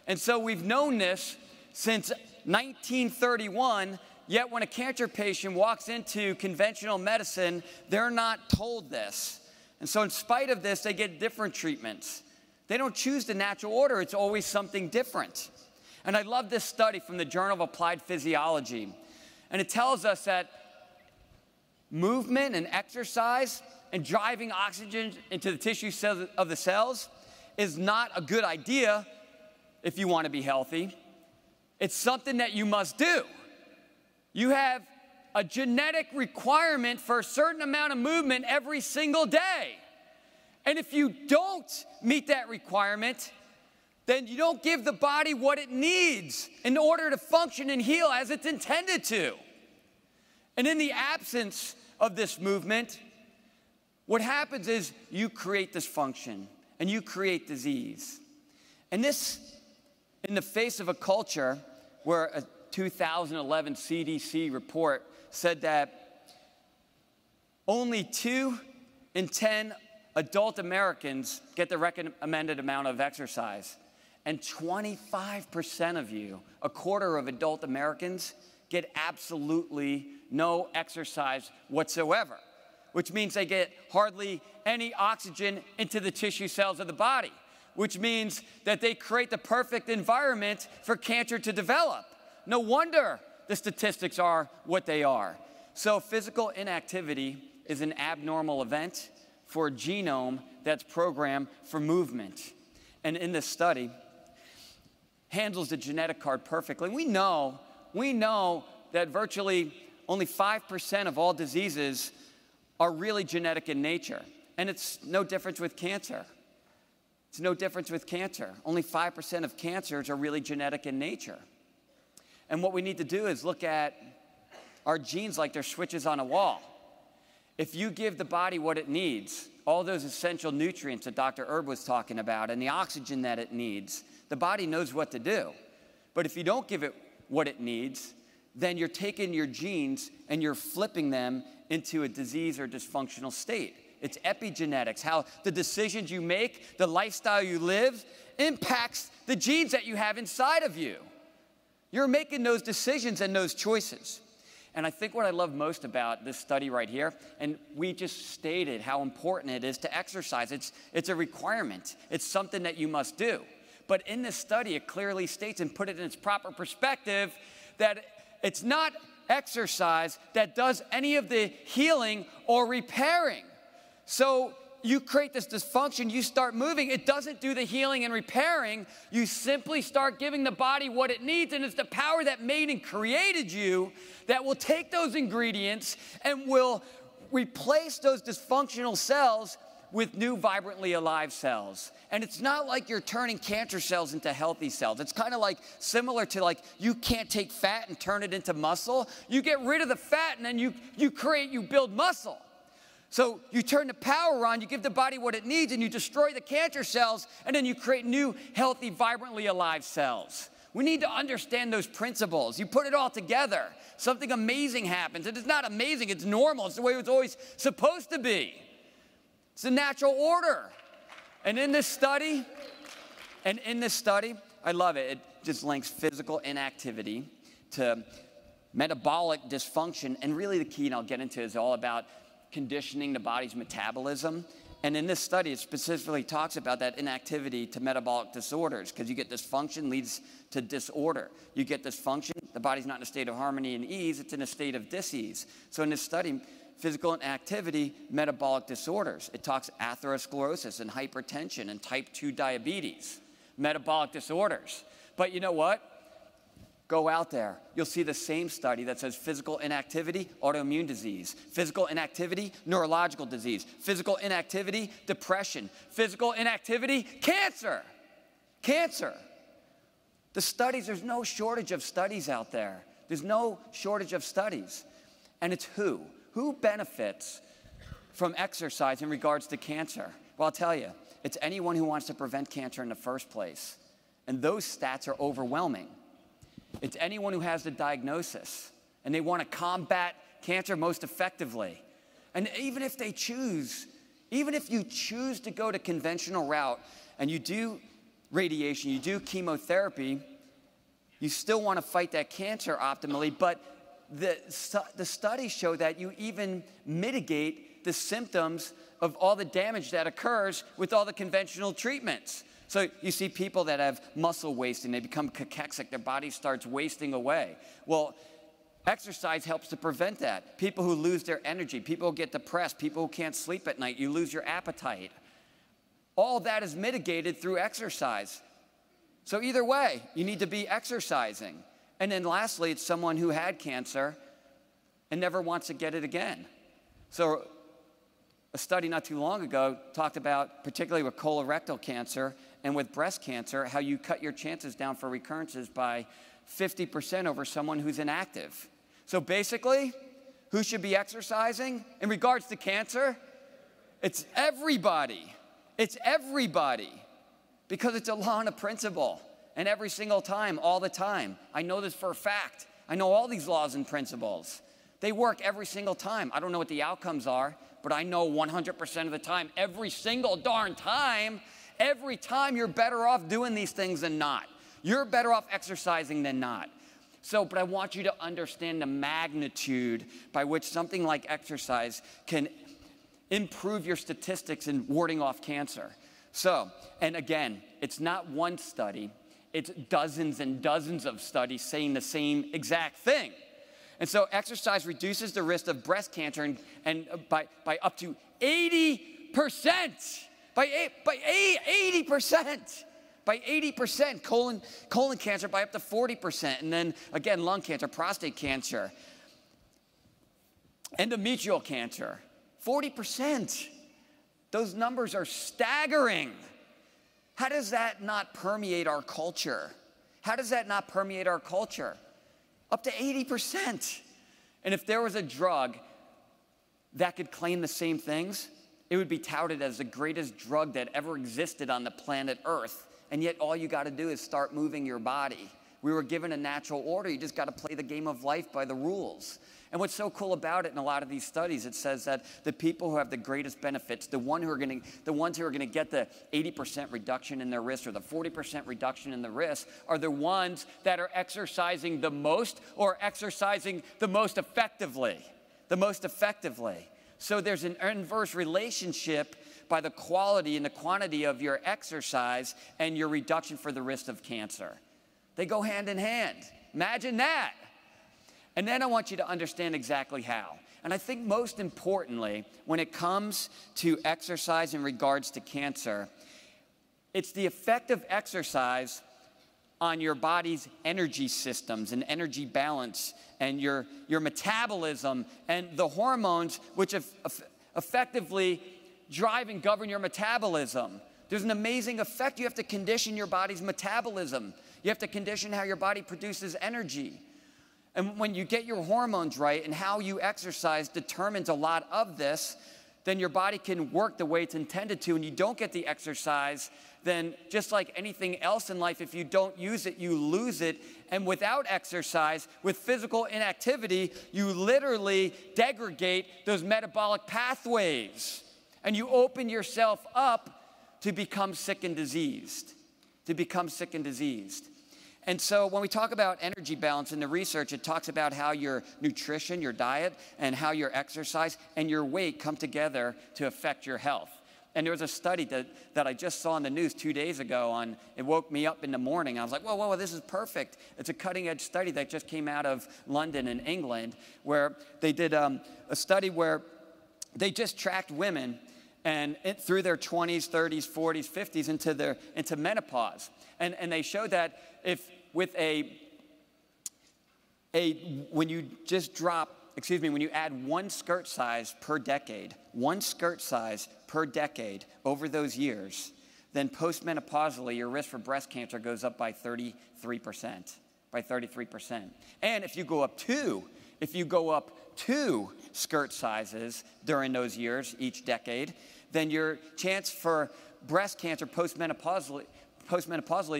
And so we've known this since 1931 Yet when a cancer patient walks into conventional medicine, they're not told this. And so in spite of this, they get different treatments. They don't choose the natural order. It's always something different. And I love this study from the Journal of Applied Physiology. And it tells us that movement and exercise and driving oxygen into the tissue cells of the cells is not a good idea if you want to be healthy. It's something that you must do. You have a genetic requirement for a certain amount of movement every single day. And if you don't meet that requirement, then you don't give the body what it needs in order to function and heal as it's intended to. And in the absence of this movement, what happens is you create dysfunction and you create disease. And this, in the face of a culture where a 2011 CDC report said that only 2 in 10 adult Americans get the recommended amount of exercise. And 25% of you, a quarter of adult Americans, get absolutely no exercise whatsoever, which means they get hardly any oxygen into the tissue cells of the body, which means that they create the perfect environment for cancer to develop. No wonder the statistics are what they are. So physical inactivity is an abnormal event for a genome that's programmed for movement. And in this study, handles the genetic card perfectly. We know that virtually only 5% of all diseases are really genetic in nature. And it's no difference with cancer. It's no difference with cancer. Only 5% of cancers are really genetic in nature. And what we need to do is look at our genes like they're switches on a wall. If you give the body what it needs, all those essential nutrients that Dr. Erb was talking about and the oxygen that it needs, the body knows what to do. But if you don't give it what it needs, then you're taking your genes and you're flipping them into a disease or dysfunctional state. It's epigenetics, how the decisions you make, the lifestyle you live, impacts the genes that you have inside of you. You're making those decisions and those choices. And I think what I love most about this study right here, and we just stated how important it is to exercise. It's a requirement. It's something that you must do. But in this study, it clearly states and put it in its proper perspective that it's not exercise that does any of the healing or repairing. So you create this dysfunction, you start moving, it doesn't do the healing and repairing, you simply start giving the body what it needs, and it's the power that made and created you that will take those ingredients and will replace those dysfunctional cells with new vibrantly alive cells. And it's not like you're turning cancer cells into healthy cells. It's kind of like similar to like you can't take fat and turn it into muscle. You get rid of the fat and then you build muscle. So you turn the power on, you give the body what it needs, and you destroy the cancer cells, and then you create new, healthy, vibrantly alive cells. We need to understand those principles. You put it all together, something amazing happens. It is not amazing, it's normal. It's the way it was always supposed to be. It's the natural order. And in this study, I love it. It just links physical inactivity to metabolic dysfunction. And really the key, and I'll get into it, is all about conditioning the body's metabolism. And in this study, it specifically talks about that inactivity to metabolic disorders, because you get dysfunction leads to disorder. You get dysfunction, the body's not in a state of harmony and ease, it's in a state of dis-ease. So in this study, physical inactivity, metabolic disorders. It talks atherosclerosis and hypertension and type 2 diabetes, metabolic disorders. But you know what? Go out there. You'll see the same study that says physical inactivity, autoimmune disease. Physical inactivity, neurological disease. Physical inactivity, depression. Physical inactivity, cancer. Cancer. The studies, there's no shortage of studies out there. There's no shortage of studies. And it's who? Who benefits from exercise in regards to cancer? Well, I'll tell you, it's anyone who wants to prevent cancer in the first place. And those stats are overwhelming. It's anyone who has the diagnosis and they want to combat cancer most effectively. And even if you choose to go the conventional route and you do radiation, you do chemotherapy, you still want to fight that cancer optimally, but the studies show that you even mitigate the symptoms of all the damage that occurs with all the conventional treatments. So you see people that have muscle wasting, they become cachexic, their body starts wasting away. Well, exercise helps to prevent that. People who lose their energy, people who get depressed, people who can't sleep at night, you lose your appetite. All that is mitigated through exercise. So either way, you need to be exercising. And then lastly, it's someone who had cancer and never wants to get it again. So a study not too long ago talked about, particularly with colorectal cancer and with breast cancer, how you cut your chances down for recurrences by 50% over someone who's inactive. So basically, who should be exercising in regards to cancer? It's everybody. It's everybody. Because it's a law and a principle. And every single time, all the time. I know this for a fact. I know all these laws and principles. They work every single time. I don't know what the outcomes are, but I know 100% of the time, every single darn time, every time you're better off doing these things than not. You're better off exercising than not. So, but I want you to understand the magnitude by which something like exercise can improve your statistics in warding off cancer. So, and again, it's not one study, it's dozens and dozens of studies saying the same exact thing. And so exercise reduces the risk of breast cancer and by up to 80%. By 80%. By 80%, colon cancer by up to 40%. And then again, lung cancer, prostate cancer, endometrial cancer, 40%. Those numbers are staggering. How does that not permeate our culture? How does that not permeate our culture? Up to 80%. And if there was a drug that could claim the same things, it would be touted as the greatest drug that ever existed on the planet Earth. And yet all you got to do is start moving your body. We were given a natural order. You just got to play the game of life by the rules. And what's so cool about it in a lot of these studies, it says that the people who have the greatest benefits, the ones who are going to get the 80% reduction in their risk or the 40% reduction in the risk are the ones that are exercising the most or exercising the most effectively. The most effectively. So there's an inverse relationship by the quality and the quantity of your exercise and your reduction for the risk of cancer. They go hand in hand. Imagine that. And then I want you to understand exactly how. And I think most importantly, when it comes to exercise in regards to cancer, it's the effect of exercise on your body's energy systems and energy balance and your metabolism and the hormones which effectively drive and govern your metabolism. There's an amazing effect. You have to condition your body's metabolism. You have to condition how your body produces energy. And when you get your hormones right and how you exercise determines a lot of this, then your body can work the way it's intended to, and you don't get the exercise, then just like anything else in life, if you don't use it, you lose it. And without exercise, with physical inactivity, you literally degrade those metabolic pathways. And you open yourself up to become sick and diseased. To become sick and diseased. And so when we talk about energy balance in the research, it talks about how your nutrition, your diet, and how your exercise and your weight come together to affect your health. And there was a study that I just saw in the news 2 days ago it woke me up in the morning. I was like, whoa, this is perfect. It's a cutting edge study that just came out of London in England, where they did a study where they just tracked women and through their 20s, 30s, 40s, 50s into menopause. And they showed that when you add one skirt size per decade over those years, then postmenopausally, your risk for breast cancer goes up by 33%. And if you go up two skirt sizes during those years, each decade, then your chance for breast cancer postmenopausally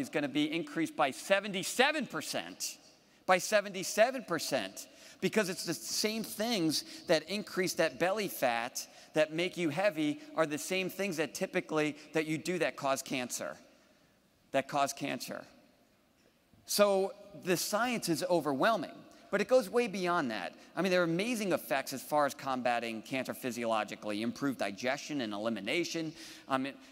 is going to be increased by 77%. By 77%. Because it's the same things that increase that belly fat that make you heavy are the same things that typically that you do that cause cancer. So the science is overwhelming. But it goes way beyond that. I mean, there are amazing effects as far as combating cancer physiologically. You improve digestion and elimination.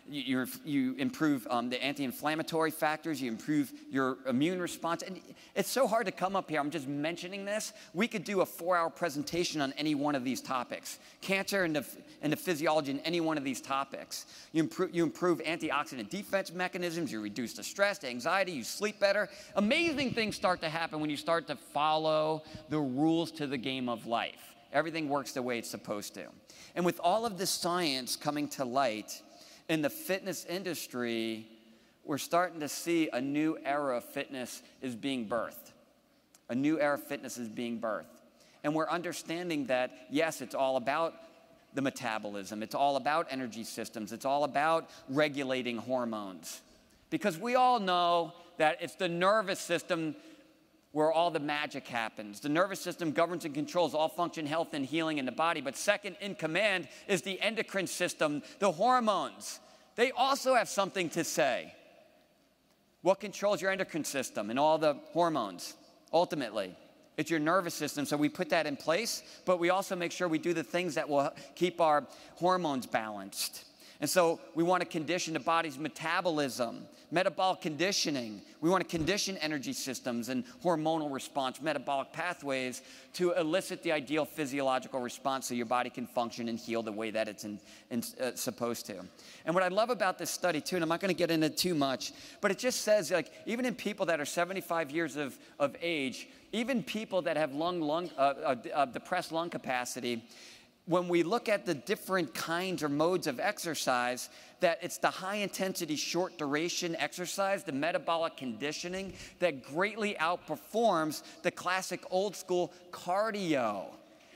You improve the anti-inflammatory factors. You improve your immune response. And it's so hard to come up here. I'm just mentioning this. We could do a 4-hour presentation on any one of these topics. Cancer and the physiology in any one of these topics. You improve antioxidant defense mechanisms. You reduce the stress, the anxiety. You sleep better. Amazing things start to happen when you start to follow the rules to the game of life. Everything works the way it's supposed to. And with all of this science coming to light in the fitness industry, we're starting to see a new era of fitness is being birthed. A new era of fitness is being birthed. And we're understanding that, yes, it's all about the metabolism. It's all about energy systems. It's all about regulating hormones. Because we all know that it's the nervous system where all the magic happens. The nervous system governs and controls all function, health, and healing in the body. But second in command is the endocrine system, the hormones. They also have something to say. What controls your endocrine system and all the hormones? Ultimately, it's your nervous system. So we put that in place, but we also make sure we do the things that will keep our hormones balanced. And so we want to condition the body's metabolism, metabolic conditioning. We want to condition energy systems and hormonal response, metabolic pathways to elicit the ideal physiological response so your body can function and heal the way that it's supposed to. And what I love about this study too, and I'm not going to get into it too much, but it just says, like, even in people that are 75 years of age, even people that have depressed lung capacity, when we look at the different kinds or modes of exercise, that it's the high-intensity, short-duration exercise, the metabolic conditioning, that greatly outperforms the classic old-school cardio.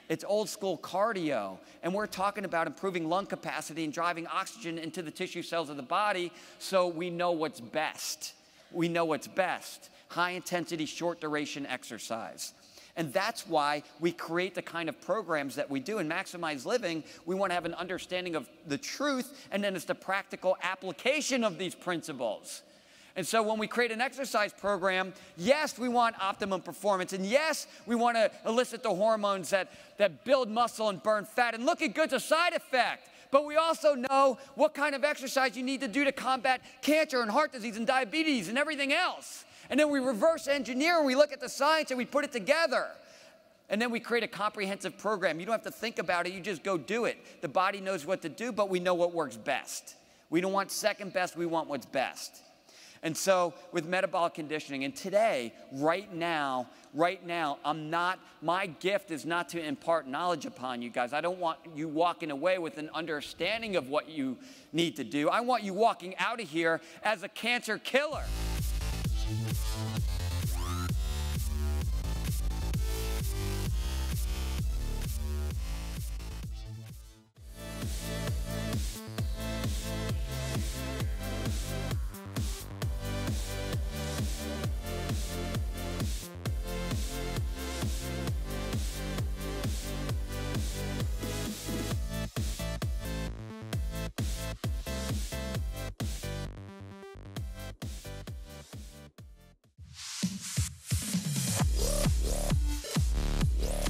It's old-school cardio. And we're talking about improving lung capacity and driving oxygen into the tissue cells of the body, so we know what's best. We know what's best. High-intensity, short-duration exercise. And that's why we create the kind of programs that we do. In Maximize Living, we want to have an understanding of the truth, and then it's the practical application of these principles. And so when we create an exercise program, yes, we want optimum performance. And yes, we want to elicit the hormones that build muscle and burn fat. And looking good's a side effect. But we also know what kind of exercise you need to do to combat cancer and heart disease and diabetes and everything else. And then we reverse engineer and we look at the science and we put it together. And then we create a comprehensive program. You don't have to think about it, you just go do it. The body knows what to do, but we know what works best. We don't want second best, we want what's best. And so with metabolic conditioning, and today, right now, my gift is not to impart knowledge upon you guys. I don't want you walking away with an understanding of what you need to do. I want you walking out of here as a cancer killer.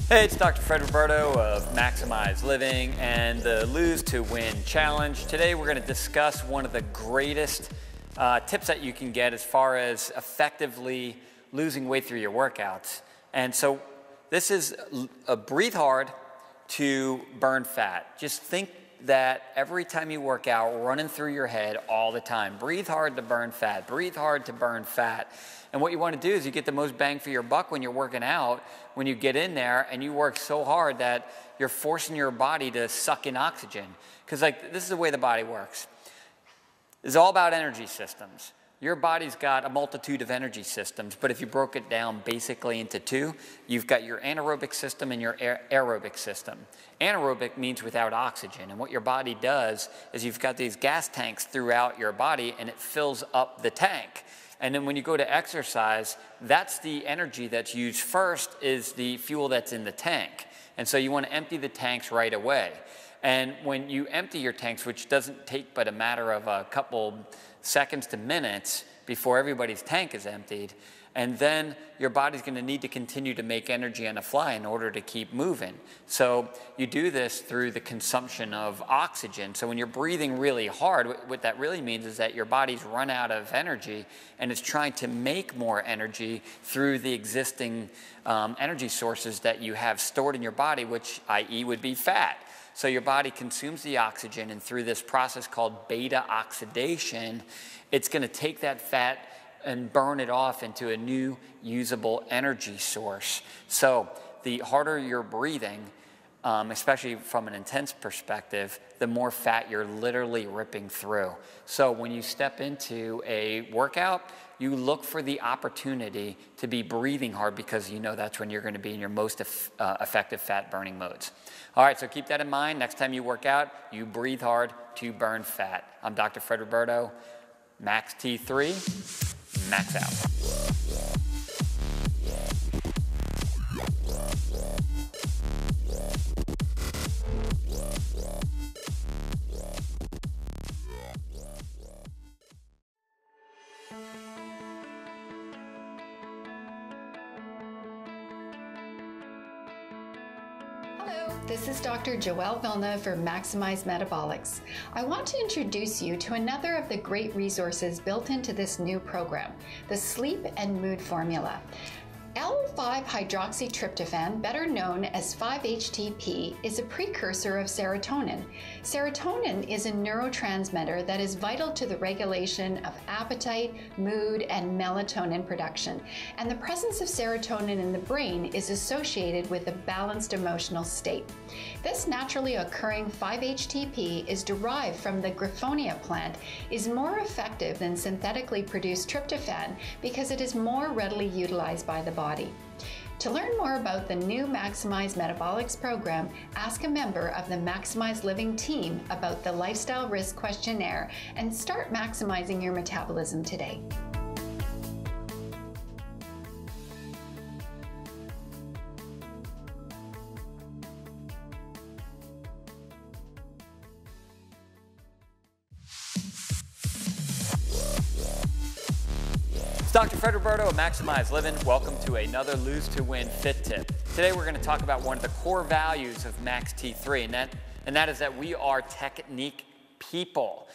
Hey, it's Dr. Fred Roberto of Maximize Living and the Lose to Win Challenge. Today we're going to discuss one of the greatest tips that you can get as far as effectively losing weight through your workouts. And so this is breathe hard to burn fat. Just think that every time you work out, running through your head all the time. Breathe hard to burn fat. Breathe hard to burn fat. And what you want to do is you get the most bang for your buck when you're working out, when you get in there and you work so hard that you're forcing your body to suck in oxygen. Because this is the way the body works. It's all about energy systems. Your body's got a multitude of energy systems, but if you broke it down basically into two, you've got your anaerobic system and your aerobic system. Anaerobic means without oxygen, and what your body does is you've got these gas tanks throughout your body and it fills up the tank. And then when you go to exercise, that's the energy that's used first is the fuel that's in the tank. And so you want to empty the tanks right away. And when you empty your tanks, which doesn't take but a matter of a couple seconds to minutes, before everybody's tank is emptied. And then your body's going to need to continue to make energy on the fly in order to keep moving. So you do this through the consumption of oxygen. So when you're breathing really hard, what that really means is that your body's run out of energy and it's trying to make more energy through the existing energy sources that you have stored in your body, which i.e. would be fat. So your body consumes the oxygen, and through this process called beta oxidation, it's going to take that fat and burn it off into a new usable energy source. So the harder you're breathing, especially from an intense perspective, the more fat you're literally ripping through. So when you step into a workout, you look for the opportunity to be breathing hard, because you know that's when you're going to be in your most effective fat burning modes. All right, so keep that in mind. Next time you work out, you breathe hard to burn fat. I'm Dr. Fred Roberto, Max T3. Max out. This is Dr. Joelle Villeneuve for Maximize Metabolics. I want to introduce you to another of the great resources built into this new program, the Sleep and Mood Formula. L5-hydroxytryptophan, better known as 5-HTP, is a precursor of serotonin. Serotonin is a neurotransmitter that is vital to the regulation of appetite, mood, and melatonin production. And the presence of serotonin in the brain is associated with a balanced emotional state. This naturally occurring 5-HTP is derived from the Griffonia plant, is more effective than synthetically produced tryptophan because it is more readily utilized by the body. To learn more about the new Maximize Metabolics program, ask a member of the Maximize Living team about the Lifestyle Risk Questionnaire and start maximizing your metabolism today. Dr. Fred Roberto of Maximize Living. Welcome to another Lose to Win Fit Tip. Today we're going to talk about one of the core values of Max T3, and that is that we are technique people.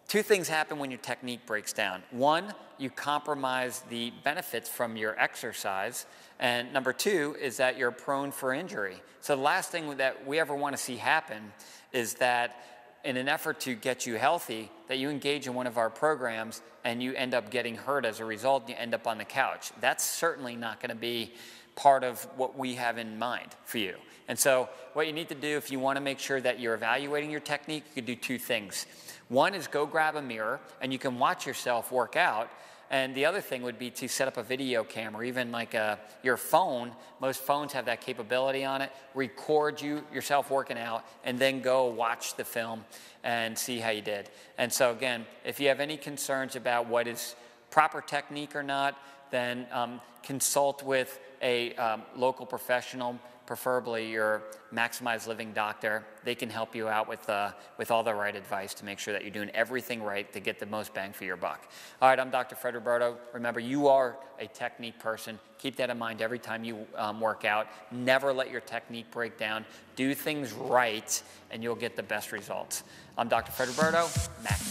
Two things happen when your technique breaks down. One, you compromise the benefits from your exercise, and number two is that you're prone for injury. So the last thing that we ever want to see happen is that in an effort to get you healthy, that you engage in one of our programs and you end up getting hurt as a result, and you end up on the couch. That's certainly not going to be part of what we have in mind for you. And so what you need to do if you want to make sure that you're evaluating your technique, you can do two things. One is go grab a mirror and you can watch yourself work out. And the other thing would be to set up a video camera, or even like your phone. Most phones have that capability on it. Record yourself working out, and then go watch the film and see how you did. And so again, if you have any concerns about what is proper technique or not, then consult with a local professional, preferably your Maximize Living doctor. They can help you out with all the right advice to make sure that you're doing everything right to get the most bang for your buck. All right, I'm Dr. Fred Roberto. Remember, you are a technique person. Keep that in mind every time you work out. Never let your technique break down. Do things right, and you'll get the best results. I'm Dr. Fred Roberto. Max